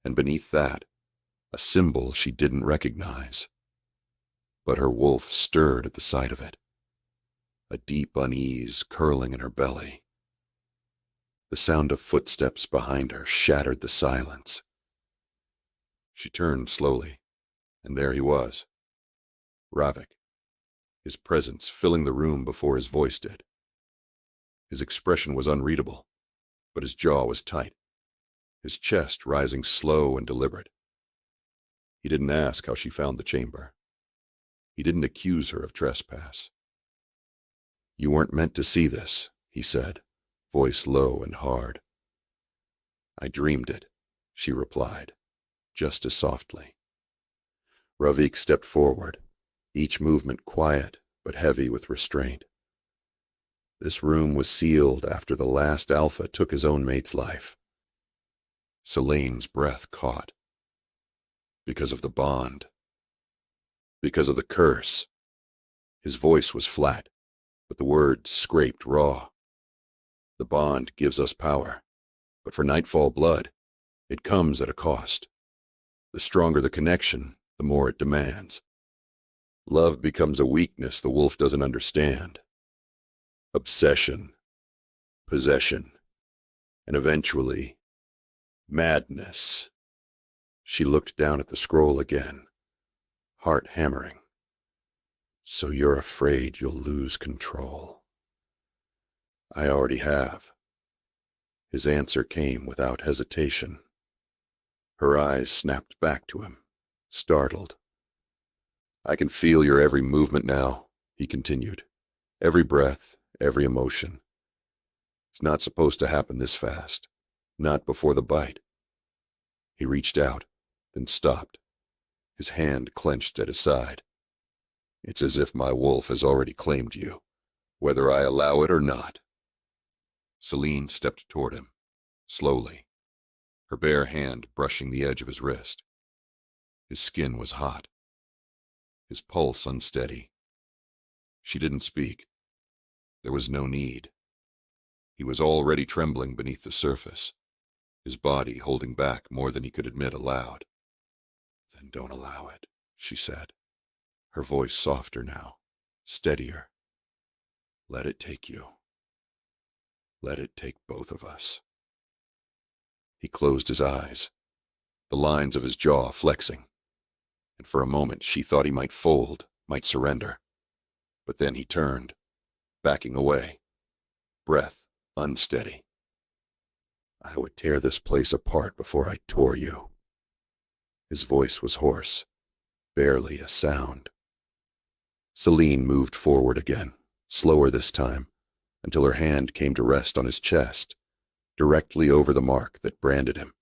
and beneath that, a symbol she didn't recognize. But her wolf stirred at the sight of it, a deep unease curling in her belly. The sound of footsteps behind her shattered the silence. She turned slowly, and there he was, Ravik, his presence filling the room before his voice did. His expression was unreadable, but his jaw was tight, his chest rising slow and deliberate. He didn't ask how she found the chamber. He didn't accuse her of trespass. "You weren't meant to see this," he said, voice low and hard. "I dreamed it," she replied, just as softly. Ravik stepped forward, each movement quiet but heavy with restraint. This room was sealed after the last alpha took his own mate's life. Selene's breath caught. Because of the bond. Because of the curse. His voice was flat, but the words scraped raw. The bond gives us power, but for Nightfall blood, it comes at a cost. The stronger the connection, the more it demands. Love becomes a weakness the wolf doesn't understand. Obsession, possession, and eventually, madness. She looked down at the scroll again, heart hammering. "So you're afraid you'll lose control." "I already have." His answer came without hesitation. Her eyes snapped back to him, startled. "I can feel your every movement now," he continued. "Every breath, every emotion. It's not supposed to happen this fast. Not before the bite." He reached out, then stopped, his hand clenched at his side. "It's as if my wolf has already claimed you, whether I allow it or not." Selene stepped toward him, slowly, her bare hand brushing the edge of his wrist. His skin was hot, his pulse unsteady. She didn't speak. There was no need. He was already trembling beneath the surface, his body holding back more than he could admit aloud. "Then don't allow it," she said, her voice softer now, steadier. "Let it take you. Let it take both of us." He closed his eyes, the lines of his jaw flexing, and for a moment she thought he might fold, might surrender. But then he turned, backing away, breath unsteady. "I would tear this place apart before I tore you." His voice was hoarse, barely a sound. Selene moved forward again, slower this time, until her hand came to rest on his chest, directly over the mark that branded him.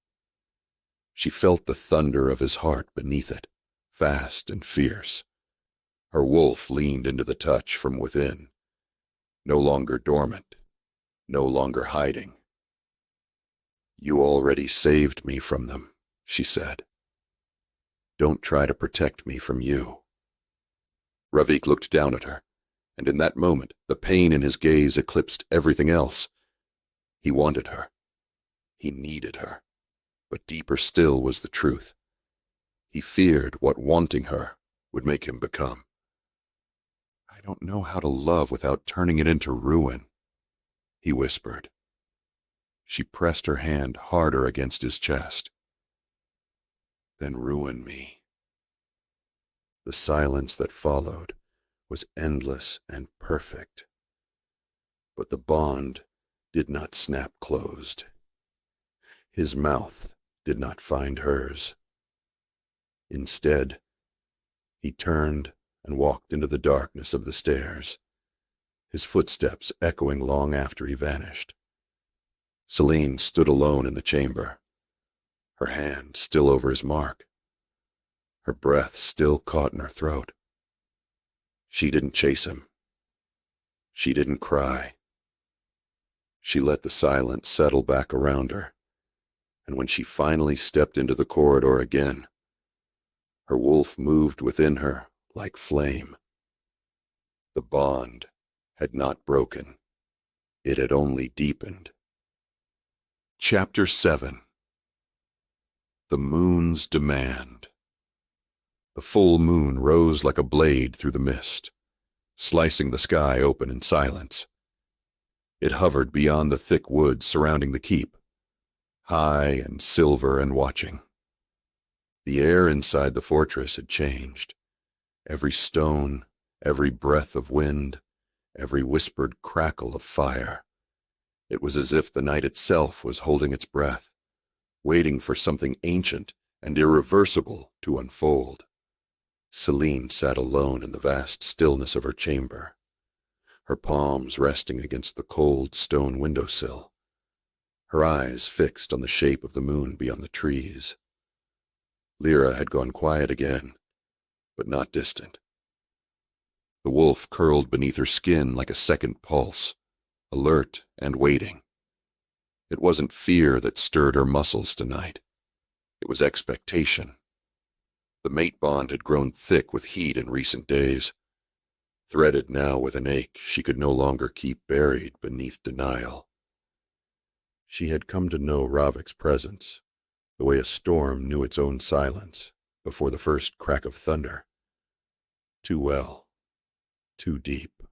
She felt the thunder of his heart beneath it, fast and fierce. Her wolf leaned into the touch from within, no longer dormant, no longer hiding. "You already saved me from them," she said. "Don't try to protect me from you." Ravik looked down at her, and in that moment, the pain in his gaze eclipsed everything else. He wanted her. He needed her. But deeper still was the truth. He feared what wanting her would make him become. "I don't know how to love without turning it into ruin," he whispered. She pressed her hand harder against his chest. "Then ruin me." The silence that followed was endless and perfect. But the bond did not snap closed. His mouth did not find hers. Instead, he turned and walked into the darkness of the stairs, his footsteps echoing long after he vanished. Selene stood alone in the chamber, her hand still over his mark, her breath still caught in her throat. She didn't chase him. She didn't cry. She let the silence settle back around her, and when she finally stepped into the corridor again, her wolf moved within her like flame. The bond had not broken. It had only deepened. Chapter 7. The moon's demand. The full moon rose like a blade through the mist, slicing the sky open in silence. It hovered beyond the thick woods surrounding the keep, high and silver and watching. The air inside the fortress had changed. Every stone, every breath of wind, every whispered crackle of fire. It was as if the night itself was holding its breath, waiting for something ancient and irreversible to unfold. Selene sat alone in the vast stillness of her chamber, her palms resting against the cold stone windowsill, her eyes fixed on the shape of the moon beyond the trees. Lyra had gone quiet again, but not distant. The wolf curled beneath her skin like a second pulse, alert and waiting. It wasn't fear that stirred her muscles tonight. It was expectation. The mate bond had grown thick with heat in recent days, threaded now with an ache she could no longer keep buried beneath denial. She had come to know Ravik's presence, the way a storm knew its own silence before the first crack of thunder. Too well, too deep.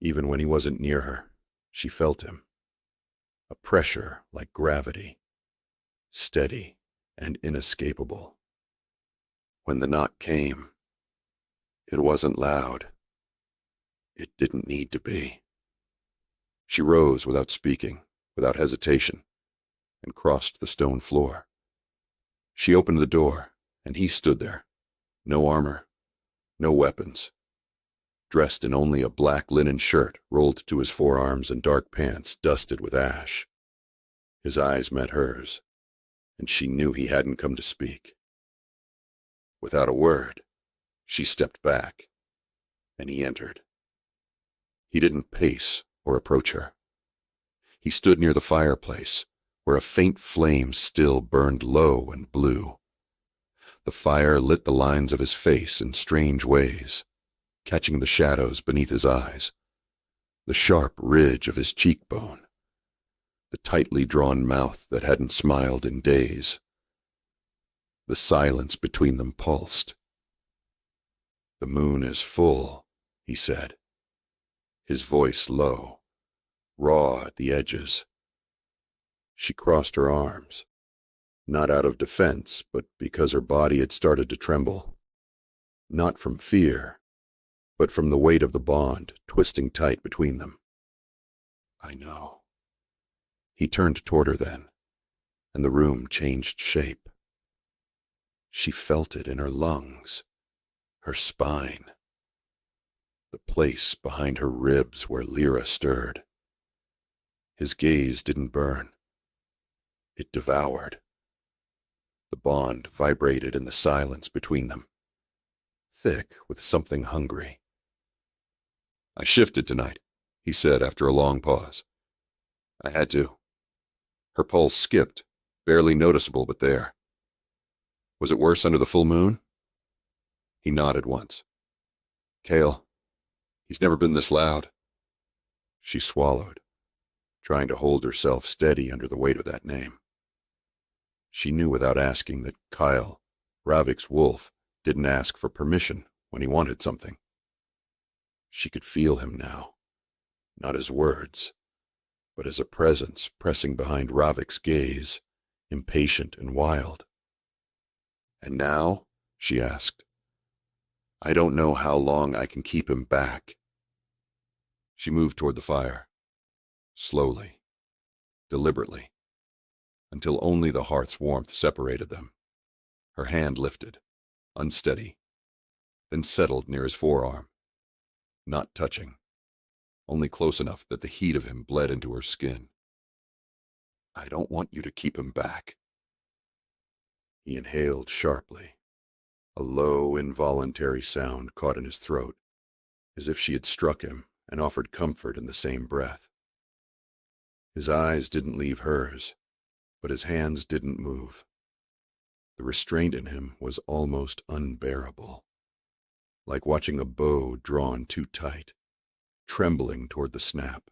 Even when he wasn't near her, she felt him. A pressure like gravity, steady and inescapable. When the knock came, it wasn't loud. It didn't need to be. She rose without speaking, without hesitation, and crossed the stone floor. She opened the door, and he stood there, no armor, no weapons, dressed in only a black linen shirt rolled to his forearms and dark pants dusted with ash. His eyes met hers, and she knew he hadn't come to speak. Without a word, she stepped back, and he entered. He didn't pace or approach her. He stood near the fireplace, where a faint flame still burned low and blue. The fire lit the lines of his face in strange ways, catching the shadows beneath his eyes, the sharp ridge of his cheekbone, the tightly drawn mouth that hadn't smiled in days. The silence between them pulsed. "The moon is full," he said, his voice low, raw at the edges. She crossed her arms, not out of defense, but because her body had started to tremble. Not from fear, but from the weight of the bond twisting tight between them. "I know." He turned toward her then, and the room changed shape. She felt it in her lungs, her spine, the place behind her ribs where Lyra stirred. His gaze didn't burn. It devoured. The bond vibrated in the silence between them, thick with something hungry. "I shifted tonight," he said after a long pause. "I had to." Her pulse skipped, barely noticeable but there. "Was it worse under the full moon?" He nodded once. "Kale, he's never been this loud." She swallowed, trying to hold herself steady under the weight of that name. She knew without asking that Kyle, Ravik's wolf, didn't ask for permission when he wanted something. She could feel him now, not as words, but as a presence pressing behind Ravik's gaze, impatient and wild. "And now?" she asked. "I don't know how long I can keep him back." She moved toward the fire, slowly, deliberately, until only the hearth's warmth separated them. Her hand lifted, unsteady, then settled near his forearm, not touching, only close enough that the heat of him bled into her skin. "I don't want you to keep him back." He inhaled sharply. A low, involuntary sound caught in his throat, as if she had struck him and offered comfort in the same breath. His eyes didn't leave hers, but his hands didn't move. The restraint in him was almost unbearable, like watching a bow drawn too tight, trembling toward the snap.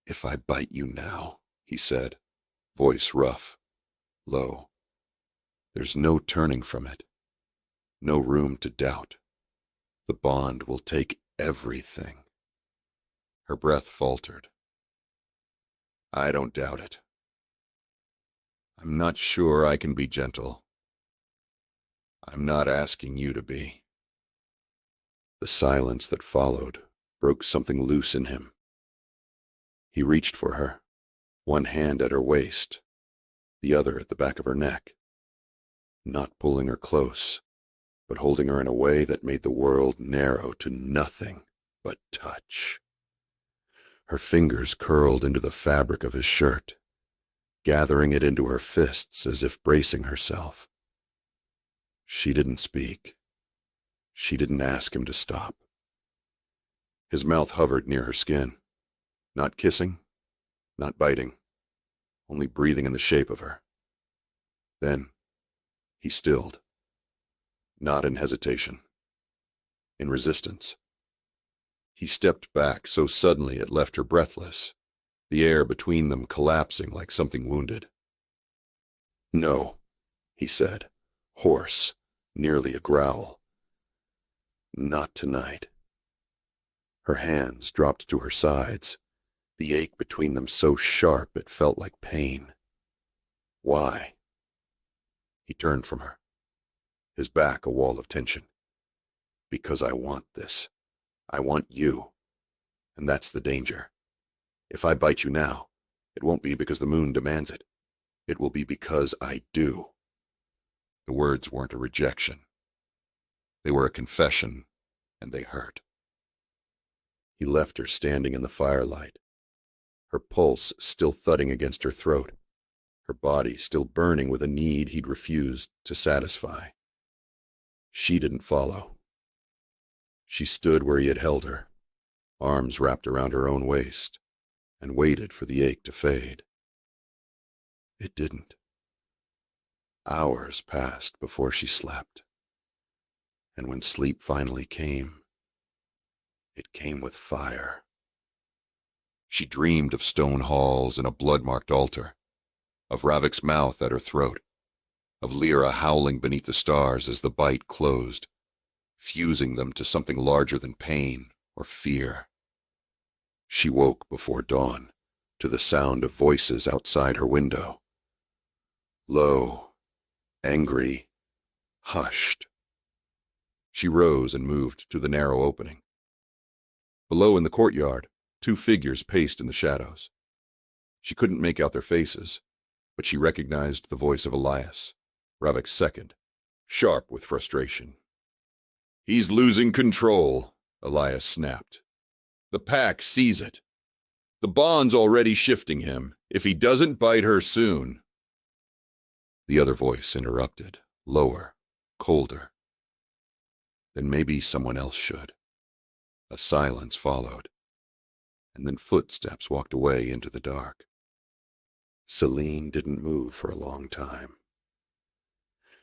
"If I bite you now," he said, voice rough, low. There's no turning from it. No room to doubt. The bond will take everything. Her breath faltered. I don't doubt it. I'm not sure I can be gentle. I'm not asking you to be. The silence that followed broke something loose in him. He reached for her, one hand at her waist, the other at the back of her neck, not pulling her close, but holding her in a way that made the world narrow to nothing but touch. Her fingers curled into the fabric of his shirt, gathering it into her fists as if bracing herself. She didn't speak. She didn't ask him to stop. His mouth hovered near her skin, not kissing, not biting, only breathing in the shape of her. Then he stilled, not in hesitation, in resistance. He stepped back so suddenly it left her breathless, the air between them collapsing like something wounded. No, he said, hoarse, nearly a growl. Not tonight. Her hands dropped to her sides, the ache between them so sharp it felt like pain. Why? He turned from her, his back a wall of tension. Because I want this. I want you. And that's the danger. If I bite you now, it won't be because the moon demands it. It will be because I do. The words weren't a rejection. They were a confession, and they hurt. He left her standing in the firelight, her pulse still thudding against her throat, her body still burning with a need he'd refused to satisfy. She didn't follow. She stood where he had held her, arms wrapped around her own waist, and waited for the ache to fade. It didn't. Hours passed before she slept, and when sleep finally came, it came with fire. She dreamed of stone halls and a blood-marked altar, of Ravik's mouth at her throat, of Lyra howling beneath the stars as the bite closed, fusing them to something larger than pain or fear. She woke before dawn to the sound of voices outside her window. Low, angry, hushed. She rose and moved to the narrow opening. Below in the courtyard, two figures paced in the shadows. She couldn't make out their faces, but she recognized the voice of Elias, Ravik's second, sharp with frustration. He's losing control, Elias snapped. The pack sees it. The bond's already shifting him, if he doesn't bite her soon. The other voice interrupted, lower, colder. Then maybe someone else should. A silence followed, and then footsteps walked away into the dark. Selene didn't move for a long time.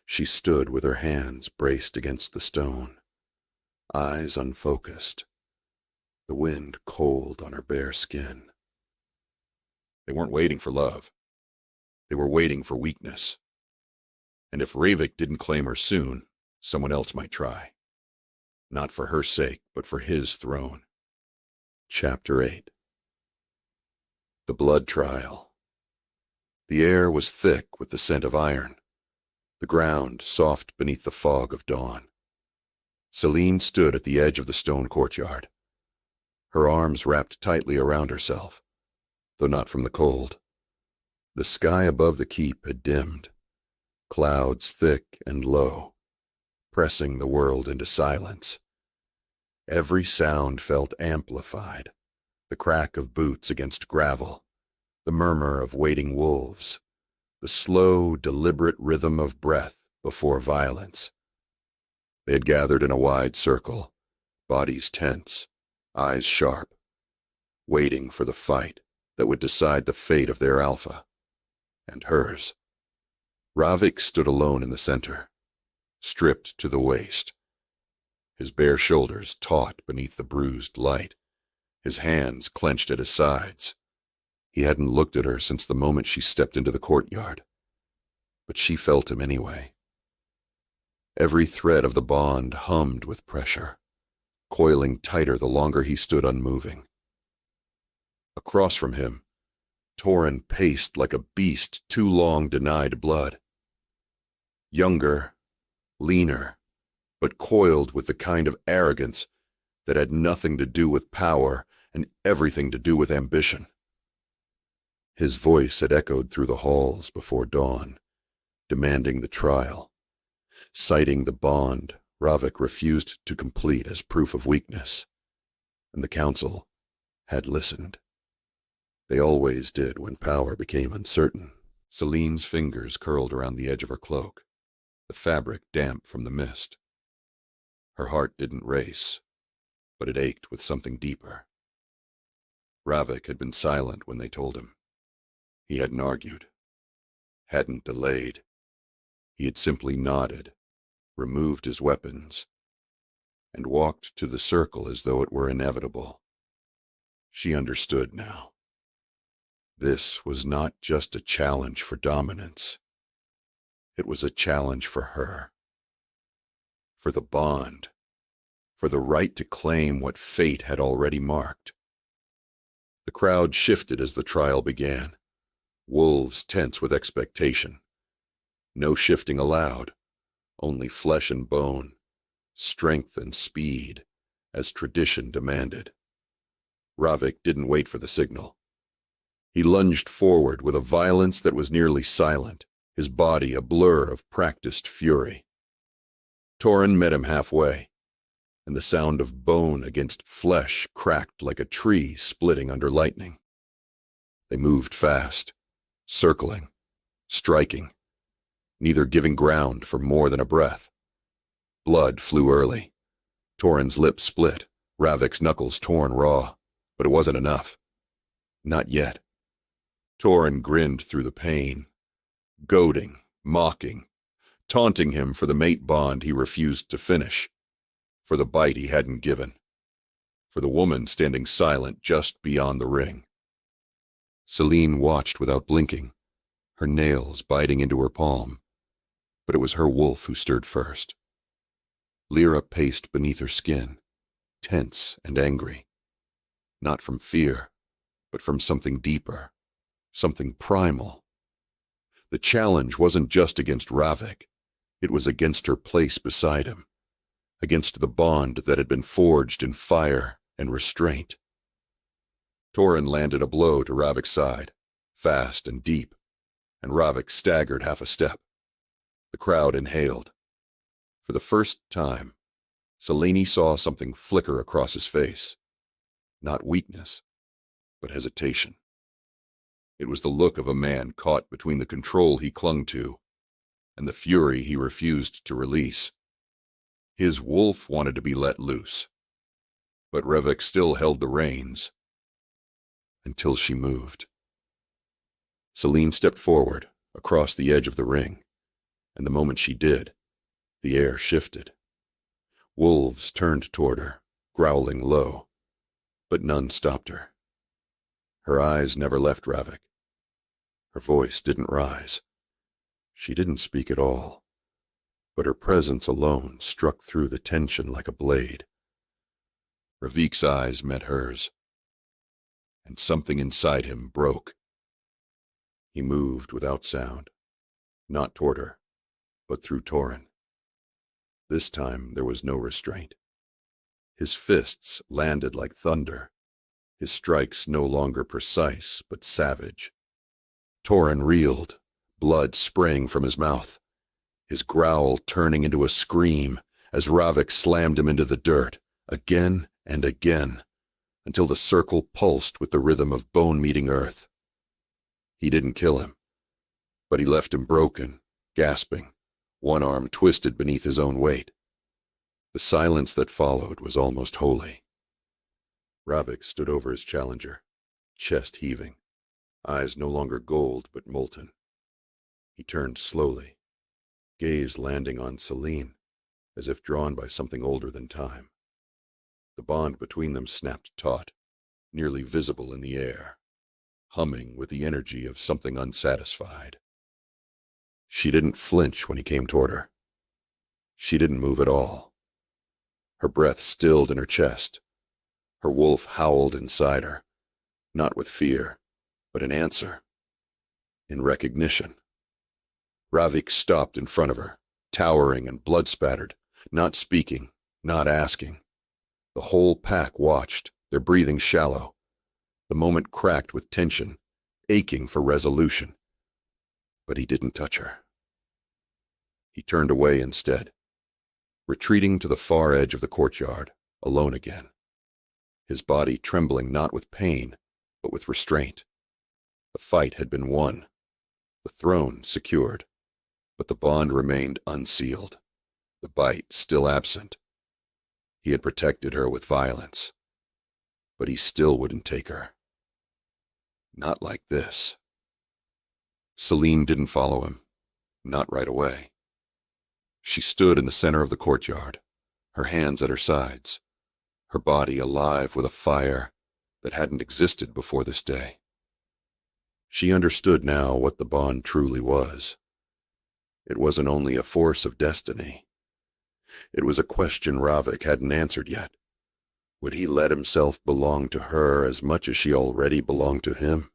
She stood with her hands braced against the stone, eyes unfocused, the wind cold on her bare skin. They weren't waiting for love. They were waiting for weakness. And if Ravik didn't claim her soon, someone else might try. Not for her sake, but for his throne. Chapter 8. The Blood Trial. The air was thick with the scent of iron, the ground soft beneath the fog of dawn. Selene stood at the edge of the stone courtyard, her arms wrapped tightly around herself, though not from the cold. The sky above the keep had dimmed, clouds thick and low, pressing the world into silence. Every sound felt amplified, the crack of boots against gravel, the murmur of waiting wolves, the slow, deliberate rhythm of breath before violence. They had gathered in a wide circle, bodies tense, eyes sharp, waiting for the fight that would decide the fate of their alpha, and hers. Ravik stood alone in the center, stripped to the waist, his bare shoulders taut beneath the bruised light, his hands clenched at his sides. He hadn't looked at her since the moment she stepped into the courtyard. but she felt him anyway. Every thread of the bond hummed with pressure, coiling tighter the longer he stood unmoving. Across from him, Torin paced like a beast too long denied blood. Younger, leaner, but coiled with the kind of arrogance that had nothing to do with power and everything to do with ambition. His voice had echoed through the halls before dawn, demanding the trial, citing the bond Ravik refused to complete as proof of weakness, and the council had listened. They always did when power became uncertain. Selene's fingers curled around the edge of her cloak, the fabric damp from the mist. Her heart didn't race, but it ached with something deeper. Ravik had been silent when they told him. He hadn't argued, hadn't delayed. He had simply nodded, removed his weapons, and walked to the circle as though it were inevitable. She understood now. This was not just a challenge for dominance. It was a challenge for her. For the bond. For the right to claim what fate had already marked. The crowd shifted as the trial began, wolves tense with expectation. No shifting allowed, only flesh and bone, strength and speed, as tradition demanded. Ravik didn't wait for the signal. He lunged forward with a violence that was nearly silent, his body a blur of practiced fury. Torin met him halfway, and the sound of bone against flesh cracked like a tree splitting under lightning. They moved fast, circling, striking, neither giving ground for more than a breath. Blood flew early. Torin's lips split, Ravik's knuckles torn raw, but it wasn't enough. Not yet. Torin grinned through the pain, goading, mocking, taunting him for the mate bond he refused to finish, for the bite he hadn't given, for the woman standing silent just beyond the ring. Selene watched without blinking, her nails biting into her palm, but it was her wolf who stirred first. Lyra paced beneath her skin, tense and angry, not from fear, but from something deeper, something primal. The challenge wasn't just against Ravik, it was against her place beside him, against the bond that had been forged in fire and restraint. Torin landed a blow to Ravik's side, fast and deep, and Ravik staggered half a step. The crowd inhaled. For the first time, Selene saw something flicker across his face. Not weakness, but hesitation. It was the look of a man caught between the control he clung to and the fury he refused to release. His wolf wanted to be let loose, but Ravik still held the reins. Until she moved. Selene stepped forward, across the edge of the ring, and the moment she did, the air shifted. Wolves turned toward her, growling low, but none stopped her. Her eyes never left Ravik. Her voice didn't rise. She didn't speak at all, but her presence alone struck through the tension like a blade. Ravik's eyes met hers, and something inside him broke. He moved without sound, not toward her, but through Torin. This time there was no restraint. His fists landed like thunder, his strikes no longer precise but savage. Torin reeled, blood spraying from his mouth, his growl turning into a scream as Ravik slammed him into the dirt, again and again, until the circle pulsed with the rhythm of bone-meeting earth. He didn't kill him, but he left him broken, gasping, one arm twisted beneath his own weight. The silence that followed was almost holy. Ravik stood over his challenger, chest heaving, eyes no longer gold but molten. He turned slowly, gaze landing on Selene, as if drawn by something older than time. The bond between them snapped taut, nearly visible in the air, humming with the energy of something unsatisfied. She didn't flinch when he came toward her. She didn't move at all. Her breath stilled in her chest. Her wolf howled inside her, not with fear, but in answer, in recognition. Ravik stopped in front of her, towering and blood-spattered, not speaking, not asking. The whole pack watched, their breathing shallow. The moment cracked with tension, aching for resolution. But he didn't touch her. He turned away instead, retreating to the far edge of the courtyard, alone again. His body trembling not with pain, but with restraint. The fight had been won, the throne secured, but the bond remained unsealed, the bite still absent. He had protected her with violence, but he still wouldn't take her. Not like this. Selene didn't follow him, not right away. She stood in the center of the courtyard, her hands at her sides, her body alive with a fire that hadn't existed before this day. She understood now what the bond truly was. It wasn't only a force of destiny. It was a question Ravik hadn't answered yet. Would he let himself belong to her as much as she already belonged to him?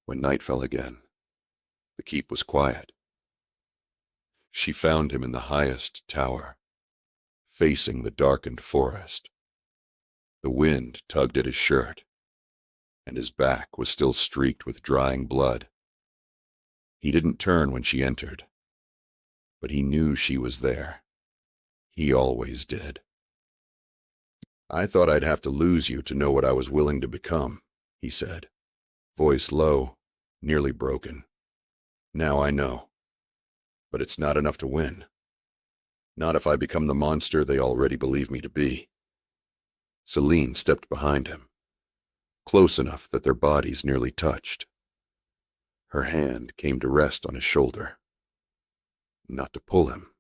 When night fell again, the keep was quiet. She found him in the highest tower, facing the darkened forest. The wind tugged at his shirt, and his back was still streaked with drying blood. He didn't turn when she entered, but he knew she was there. He always did. "I thought I'd have to lose you to know what I was willing to become," he said, voice low, nearly broken. "Now I know. But it's not enough to win. Not if I become the monster they already believe me to be." Selene stepped behind him, close enough that their bodies nearly touched. Her hand came to rest on his shoulder. Not to pull him,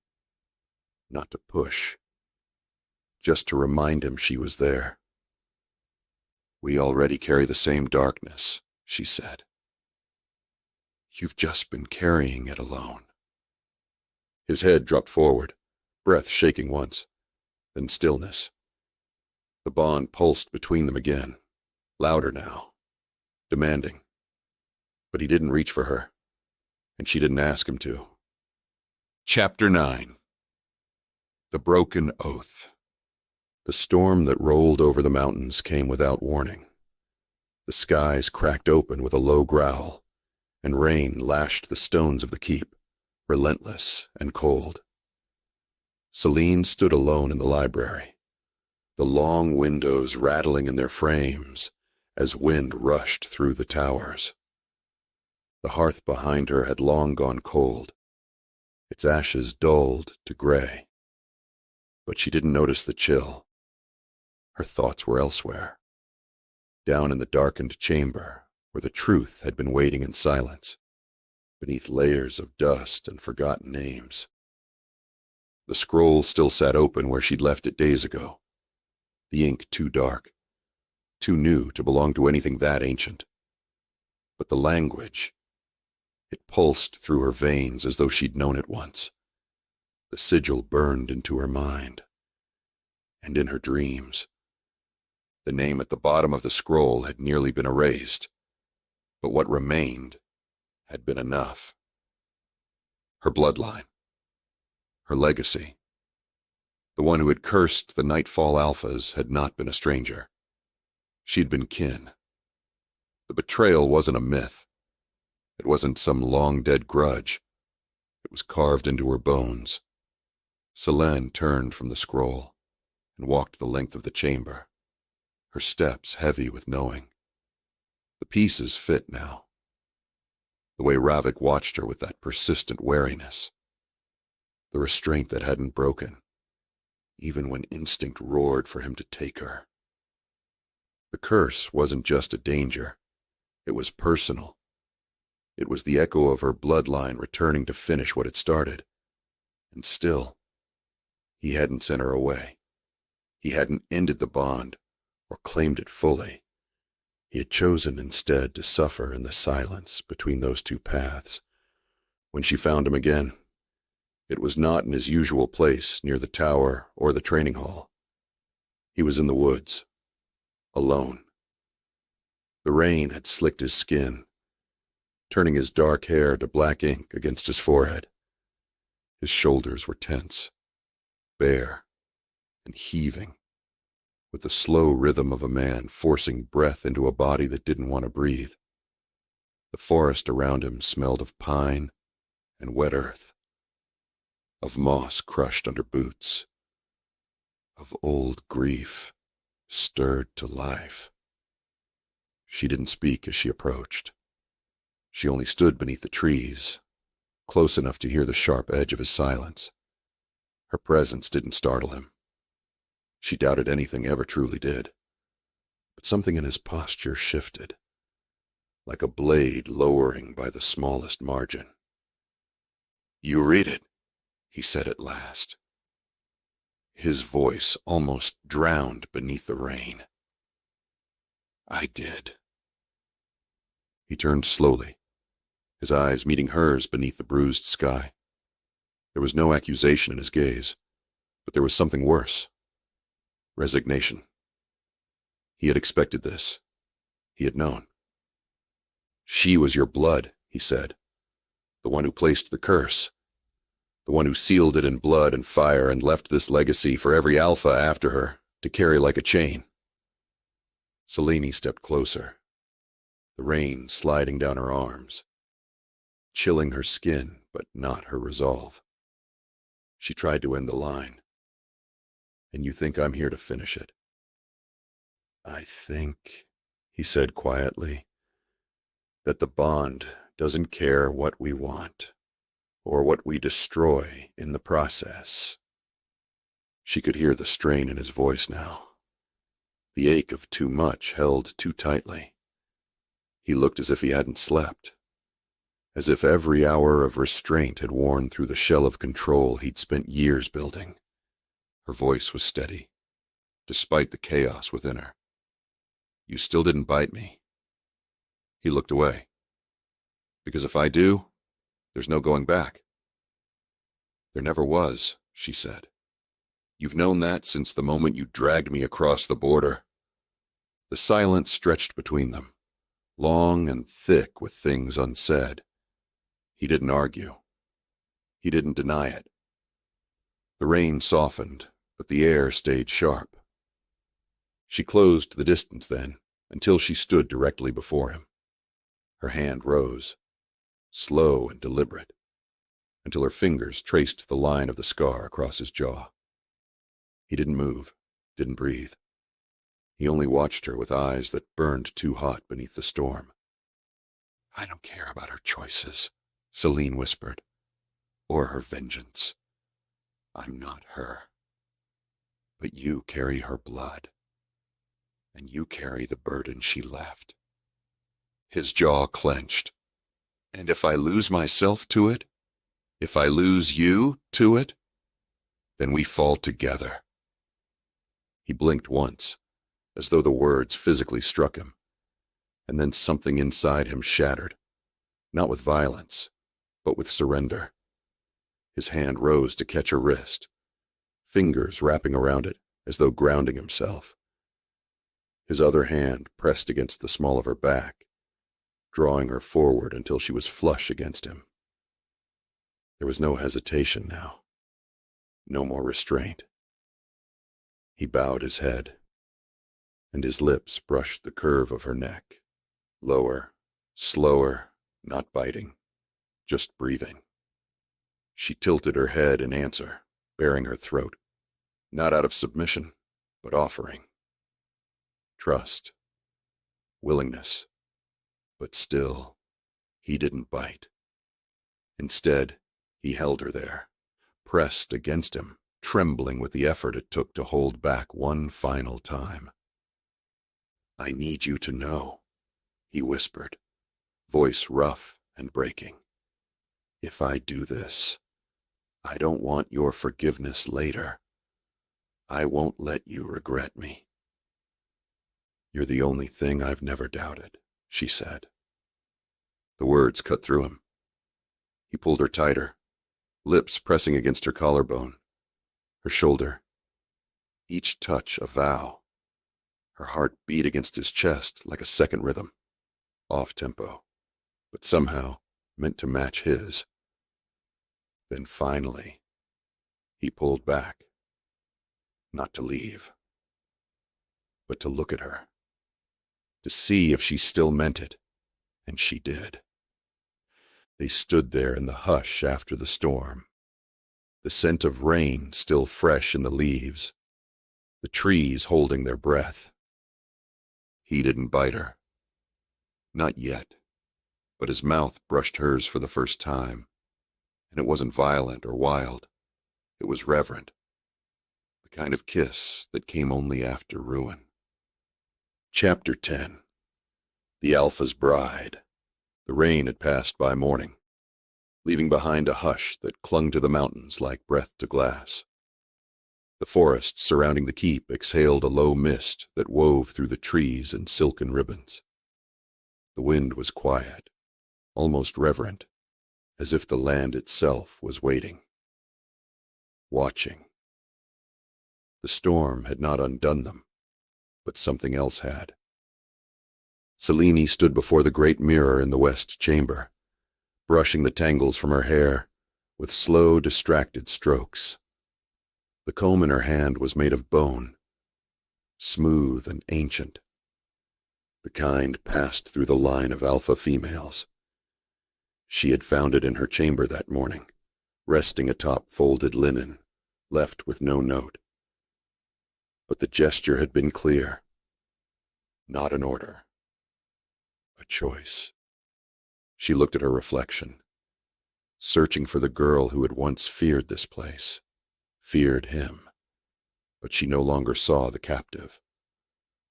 not to push, just to remind him she was there. "We already carry the same darkness," she said. "You've just been carrying it alone." His head dropped forward, breath shaking once, then stillness. The bond pulsed between them again, louder now, demanding. But he didn't reach for her, and she didn't ask him to. Chapter 9. The Broken Oath. The storm that rolled over the mountains came without warning. The skies cracked open with a low growl, and rain lashed the stones of the keep, relentless and cold. Selene stood alone in the library, the long windows rattling in their frames as wind rushed through the towers. The hearth behind her had long gone cold, its ashes dulled to gray. But she didn't notice the chill. Her thoughts were elsewhere, down in the darkened chamber where the truth had been waiting in silence, beneath layers of dust and forgotten names. The scroll still sat open where she'd left it days ago, the ink too dark, too new to belong to anything that ancient. But the language, it pulsed through her veins as though she'd known it once. The sigil burned into her mind, and in her dreams. The name at the bottom of the scroll had nearly been erased, but what remained had been enough. Her bloodline, her legacy. The one who had cursed the Nightfall Alphas had not been a stranger. She'd been kin. The betrayal wasn't a myth. It wasn't some long-dead grudge. It was carved into her bones. Selene turned from the scroll and walked the length of the chamber, her steps heavy with knowing. The pieces fit now. The way Ravik watched her with that persistent wariness. The restraint that hadn't broken, even when instinct roared for him to take her. The curse wasn't just a danger. It was personal. It was the echo of her bloodline returning to finish what it started. And still, he hadn't sent her away. He hadn't ended the bond or claimed it fully. He had chosen instead to suffer in the silence between those two paths, When she found him again, it was not in his usual place near the tower or the training hall. He was in the woods, alone. The rain had slicked his skin, turning his dark hair to black ink against his forehead. His shoulders were tense, bare, and heaving, with the slow rhythm of a man forcing breath into a body that didn't want to breathe. The forest around him smelled of pine and wet earth, of moss crushed under boots, of old grief stirred to life. She didn't speak as she approached. She only stood beneath the trees, close enough to hear the sharp edge of his silence. Her presence didn't startle him. She doubted anything ever truly did. But something in his posture shifted, like a blade lowering by the smallest margin. "You read it," he said at last. His voice almost drowned beneath the rain. "I did." He turned slowly, his eyes meeting hers beneath the bruised sky. There was no accusation in his gaze, but there was something worse. Resignation. He had expected this. He had known. "She was your blood," he said. "The one who placed the curse. The one who sealed it in blood and fire and left this legacy for every alpha after her to carry like a chain." Selene stepped closer, the rain sliding down her arms, chilling her skin but not her resolve. She tried to end the line. "And you think I'm here to finish it?" "I think," he said quietly, "that the bond doesn't care what we want, or what we destroy in the process." She could hear the strain in his voice now, the ache of too much held too tightly. He looked as if he hadn't slept, as if every hour of restraint had worn through the shell of control he'd spent years building. Her voice was steady, despite the chaos within her. "You still didn't bite me." He looked away. "Because if I do, there's no going back." "There never was," she said. "You've known that since the moment you dragged me across the border." The silence stretched between them, long and thick with things unsaid. He didn't argue. He didn't deny it. The rain softened, but the air stayed sharp. She closed the distance then, until she stood directly before him. Her hand rose, slow and deliberate, until her fingers traced the line of the scar across his jaw. He didn't move, didn't breathe. He only watched her with eyes that burned too hot beneath the storm. "I don't care about her choices," Selene whispered, "or her vengeance. I'm not her. But you carry her blood, and you carry the burden she left." His jaw clenched. "And if I lose myself to it, if I lose you to it, then we fall together." He blinked once, as though the words physically struck him, and then something inside him shattered, not with violence, but with surrender. His hand rose to catch her wrist, fingers wrapping around it as though grounding himself. His other hand pressed against the small of her back, drawing her forward until she was flush against him. There was no hesitation now, no more restraint. He bowed his head, and his lips brushed the curve of her neck, lower, slower, not biting, just breathing. She tilted her head in answer, baring her throat, not out of submission, but offering. Trust, willingness, but still, he didn't bite. Instead, he held her there, pressed against him, trembling with the effort it took to hold back one final time. "I need you to know," he whispered, voice rough and breaking. "If I do this, I don't want your forgiveness later. I won't let you regret me." "You're the only thing I've never doubted," she said. The words cut through him. He pulled her tighter, lips pressing against her collarbone, her shoulder. Each touch a vow. Her heart beat against his chest like a second rhythm, off-tempo, but somehow meant to match his. Then finally, he pulled back, not to leave, but to look at her, to see if she still meant it, and she did. They stood there in the hush after the storm, the scent of rain still fresh in the leaves, the trees holding their breath. He didn't bite her. Not yet, but his mouth brushed hers for the first time, and it wasn't violent or wild. It was reverent, the kind of kiss that came only after ruin. Chapter 10. The Alpha's Bride. The rain had passed by morning, leaving behind a hush that clung to the mountains like breath to glass. The forest surrounding the keep exhaled a low mist that wove through the trees in silken ribbons. The wind was quiet, almost reverent, as if the land itself was waiting, watching. The storm had not undone them, but something else had. Selene stood before the great mirror in the west chamber, brushing the tangles from her hair with slow, distracted strokes. The comb in her hand was made of bone, smooth and ancient, the kind passed through the line of alpha females. She had found it in her chamber that morning, resting atop folded linen, left with no note. But the gesture had been clear. Not an order. A choice. She looked at her reflection, searching for the girl who had once feared this place, feared him. But she no longer saw the captive,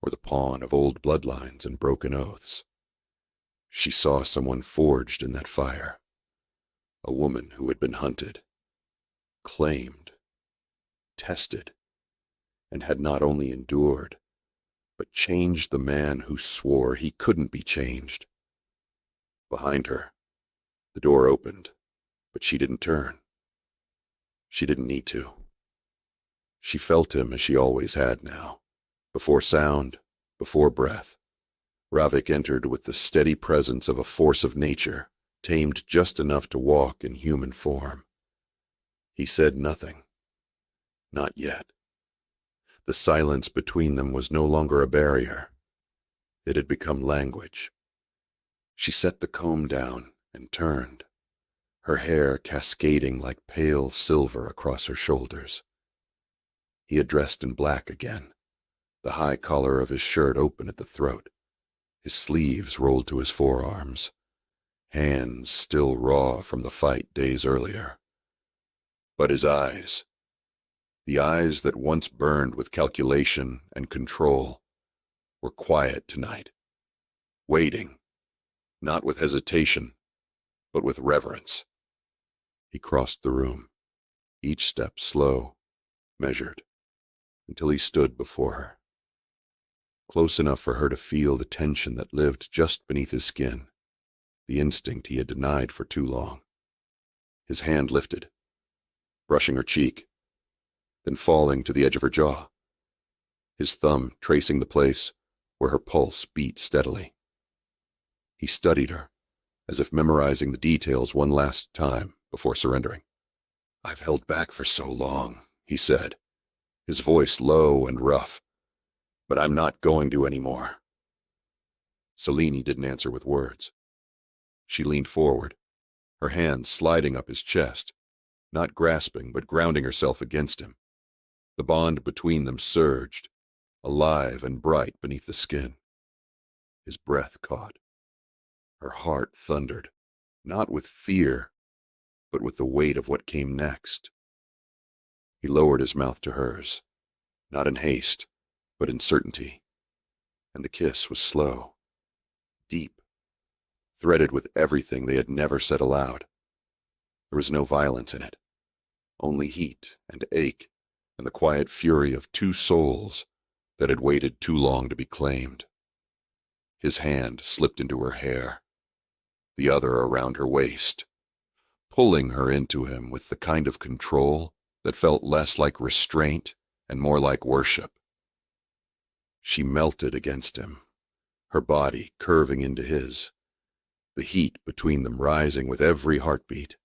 or the pawn of old bloodlines and broken oaths. She saw someone forged in that fire, a woman who had been hunted, claimed, tested, and had not only endured, but changed the man who swore he couldn't be changed. Behind her, the door opened, but she didn't turn. She didn't need to. She felt him as she always had now, before sound, before breath. Ravik entered with the steady presence of a force of nature, tamed just enough to walk in human form. He said nothing. Not yet. The silence between them was no longer a barrier. It had become language. She set the comb down and turned, her hair cascading like pale silver across her shoulders. He had dressed in black again, the high collar of his shirt open at the throat, his sleeves rolled to his forearms, hands still raw from the fight days earlier. But his eyes, the eyes that once burned with calculation and control, were quiet tonight, waiting, not with hesitation, but with reverence. He crossed the room, each step slow, measured, until he stood before her, close enough for her to feel the tension that lived just beneath his skin, the instinct he had denied for too long. His hand lifted, brushing her cheek, then falling to the edge of her jaw, his thumb tracing the place where her pulse beat steadily. He studied her, as if memorizing the details one last time before surrendering. "I've held back for so long," he said, his voice low and rough, "but I'm not going to anymore." Selene didn't answer with words. She leaned forward, her hands sliding up his chest, not grasping but grounding herself against him. The bond between them surged, alive and bright beneath the skin. His breath caught. Her heart thundered, not with fear, but with the weight of what came next. He lowered his mouth to hers, not in haste, but in certainty, and the kiss was slow, deep, threaded with everything they had never said aloud. There was no violence in it, only heat and ache and the quiet fury of two souls that had waited too long to be claimed. His hand slipped into her hair, the other around her waist, pulling her into him with the kind of control that felt less like restraint and more like worship. She melted against him, her body curving into his, the heat between them rising with every heartbeat.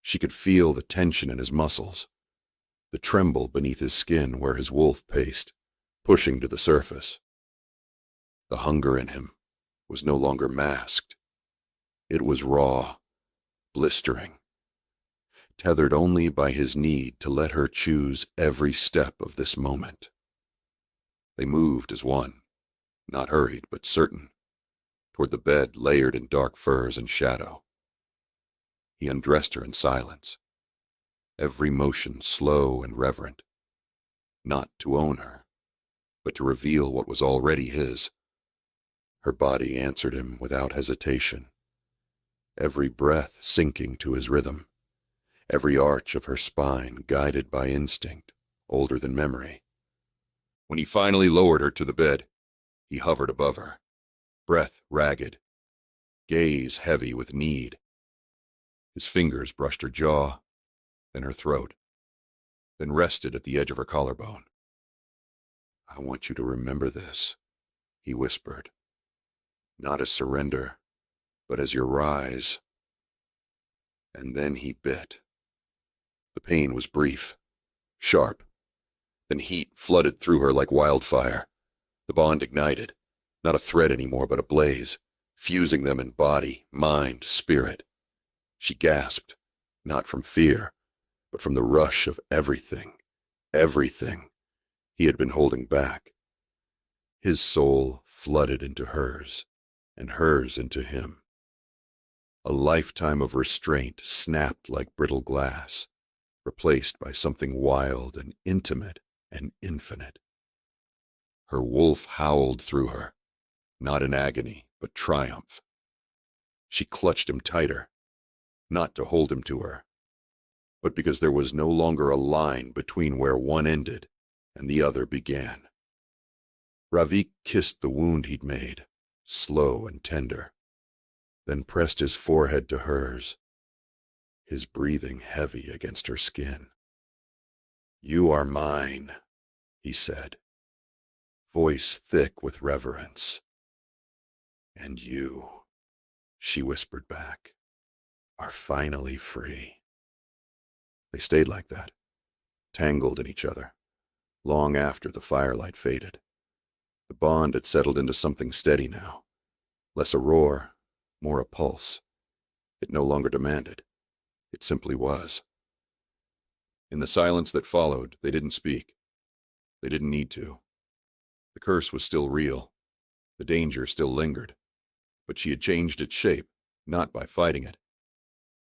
She could feel the tension in his muscles, the tremble beneath his skin where his wolf paced, pushing to the surface. The hunger in him was no longer masked. It was raw, blistering, tethered only by his need to let her choose every step of this moment. They moved as one, not hurried but certain, toward the bed layered in dark furs and shadow. He undressed her in silence, every motion slow and reverent, not to own her, but to reveal what was already his. Her body answered him without hesitation, every breath sinking to his rhythm, every arch of her spine guided by instinct older than memory. When he finally lowered her to the bed, he hovered above her, breath ragged, gaze heavy with need. His fingers brushed her jaw, then her throat, then rested at the edge of her collarbone. "I want you to remember this," he whispered, "not as surrender, but as your rise." And then he bit. The pain was brief, sharp. Then heat flooded through her like wildfire. The bond ignited, not a thread anymore, but a blaze, fusing them in body, mind, spirit. She gasped, not from fear, but from the rush of everything he had been holding back. His soul flooded into hers, and hers into him. A lifetime of restraint snapped like brittle glass, replaced by something wild and intimate and infinite. Her wolf howled through her, not in agony, but triumph. She clutched him tighter, not to hold him to her, but because there was no longer a line between where one ended and the other began. Ravik kissed the wound he'd made, slow and tender, then pressed his forehead to hers, his breathing heavy against her skin. "You are mine," he said, voice thick with reverence. "And you," she whispered back, "are finally free." They stayed like that, tangled in each other, long after the firelight faded. The bond had settled into something steady now, less a roar, more a pulse. It no longer demanded. It simply was. In the silence that followed, they didn't speak. They didn't need to. The curse was still real. The danger still lingered. But she had changed its shape, not by fighting it,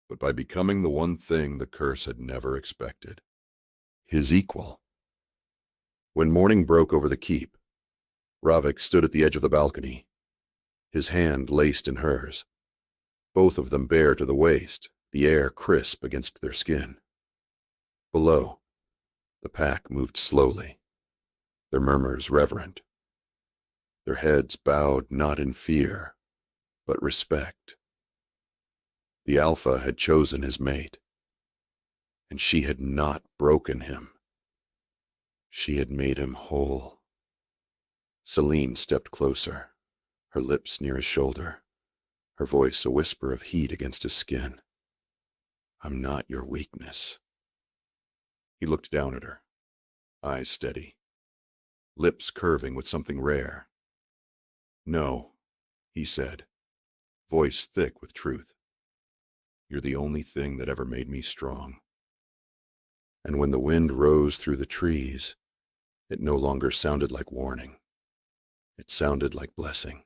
but by becoming the one thing the curse had never expected. His equal. When morning broke over the keep, Ravik stood at the edge of the balcony, his hand laced in hers, both of them bare to the waist, the air crisp against their skin. Below, the pack moved slowly, their murmurs reverent, their heads bowed not in fear, but respect. The alpha had chosen his mate, and she had not broken him. She had made him whole. Selene stepped closer, her lips near his shoulder, her voice a whisper of heat against his skin. "I'm not your weakness." He looked down at her, eyes steady, lips curving with something rare. "No," he said, voice thick with truth. "You're the only thing that ever made me strong." And when the wind rose through the trees, it no longer sounded like warning. It sounded like blessing.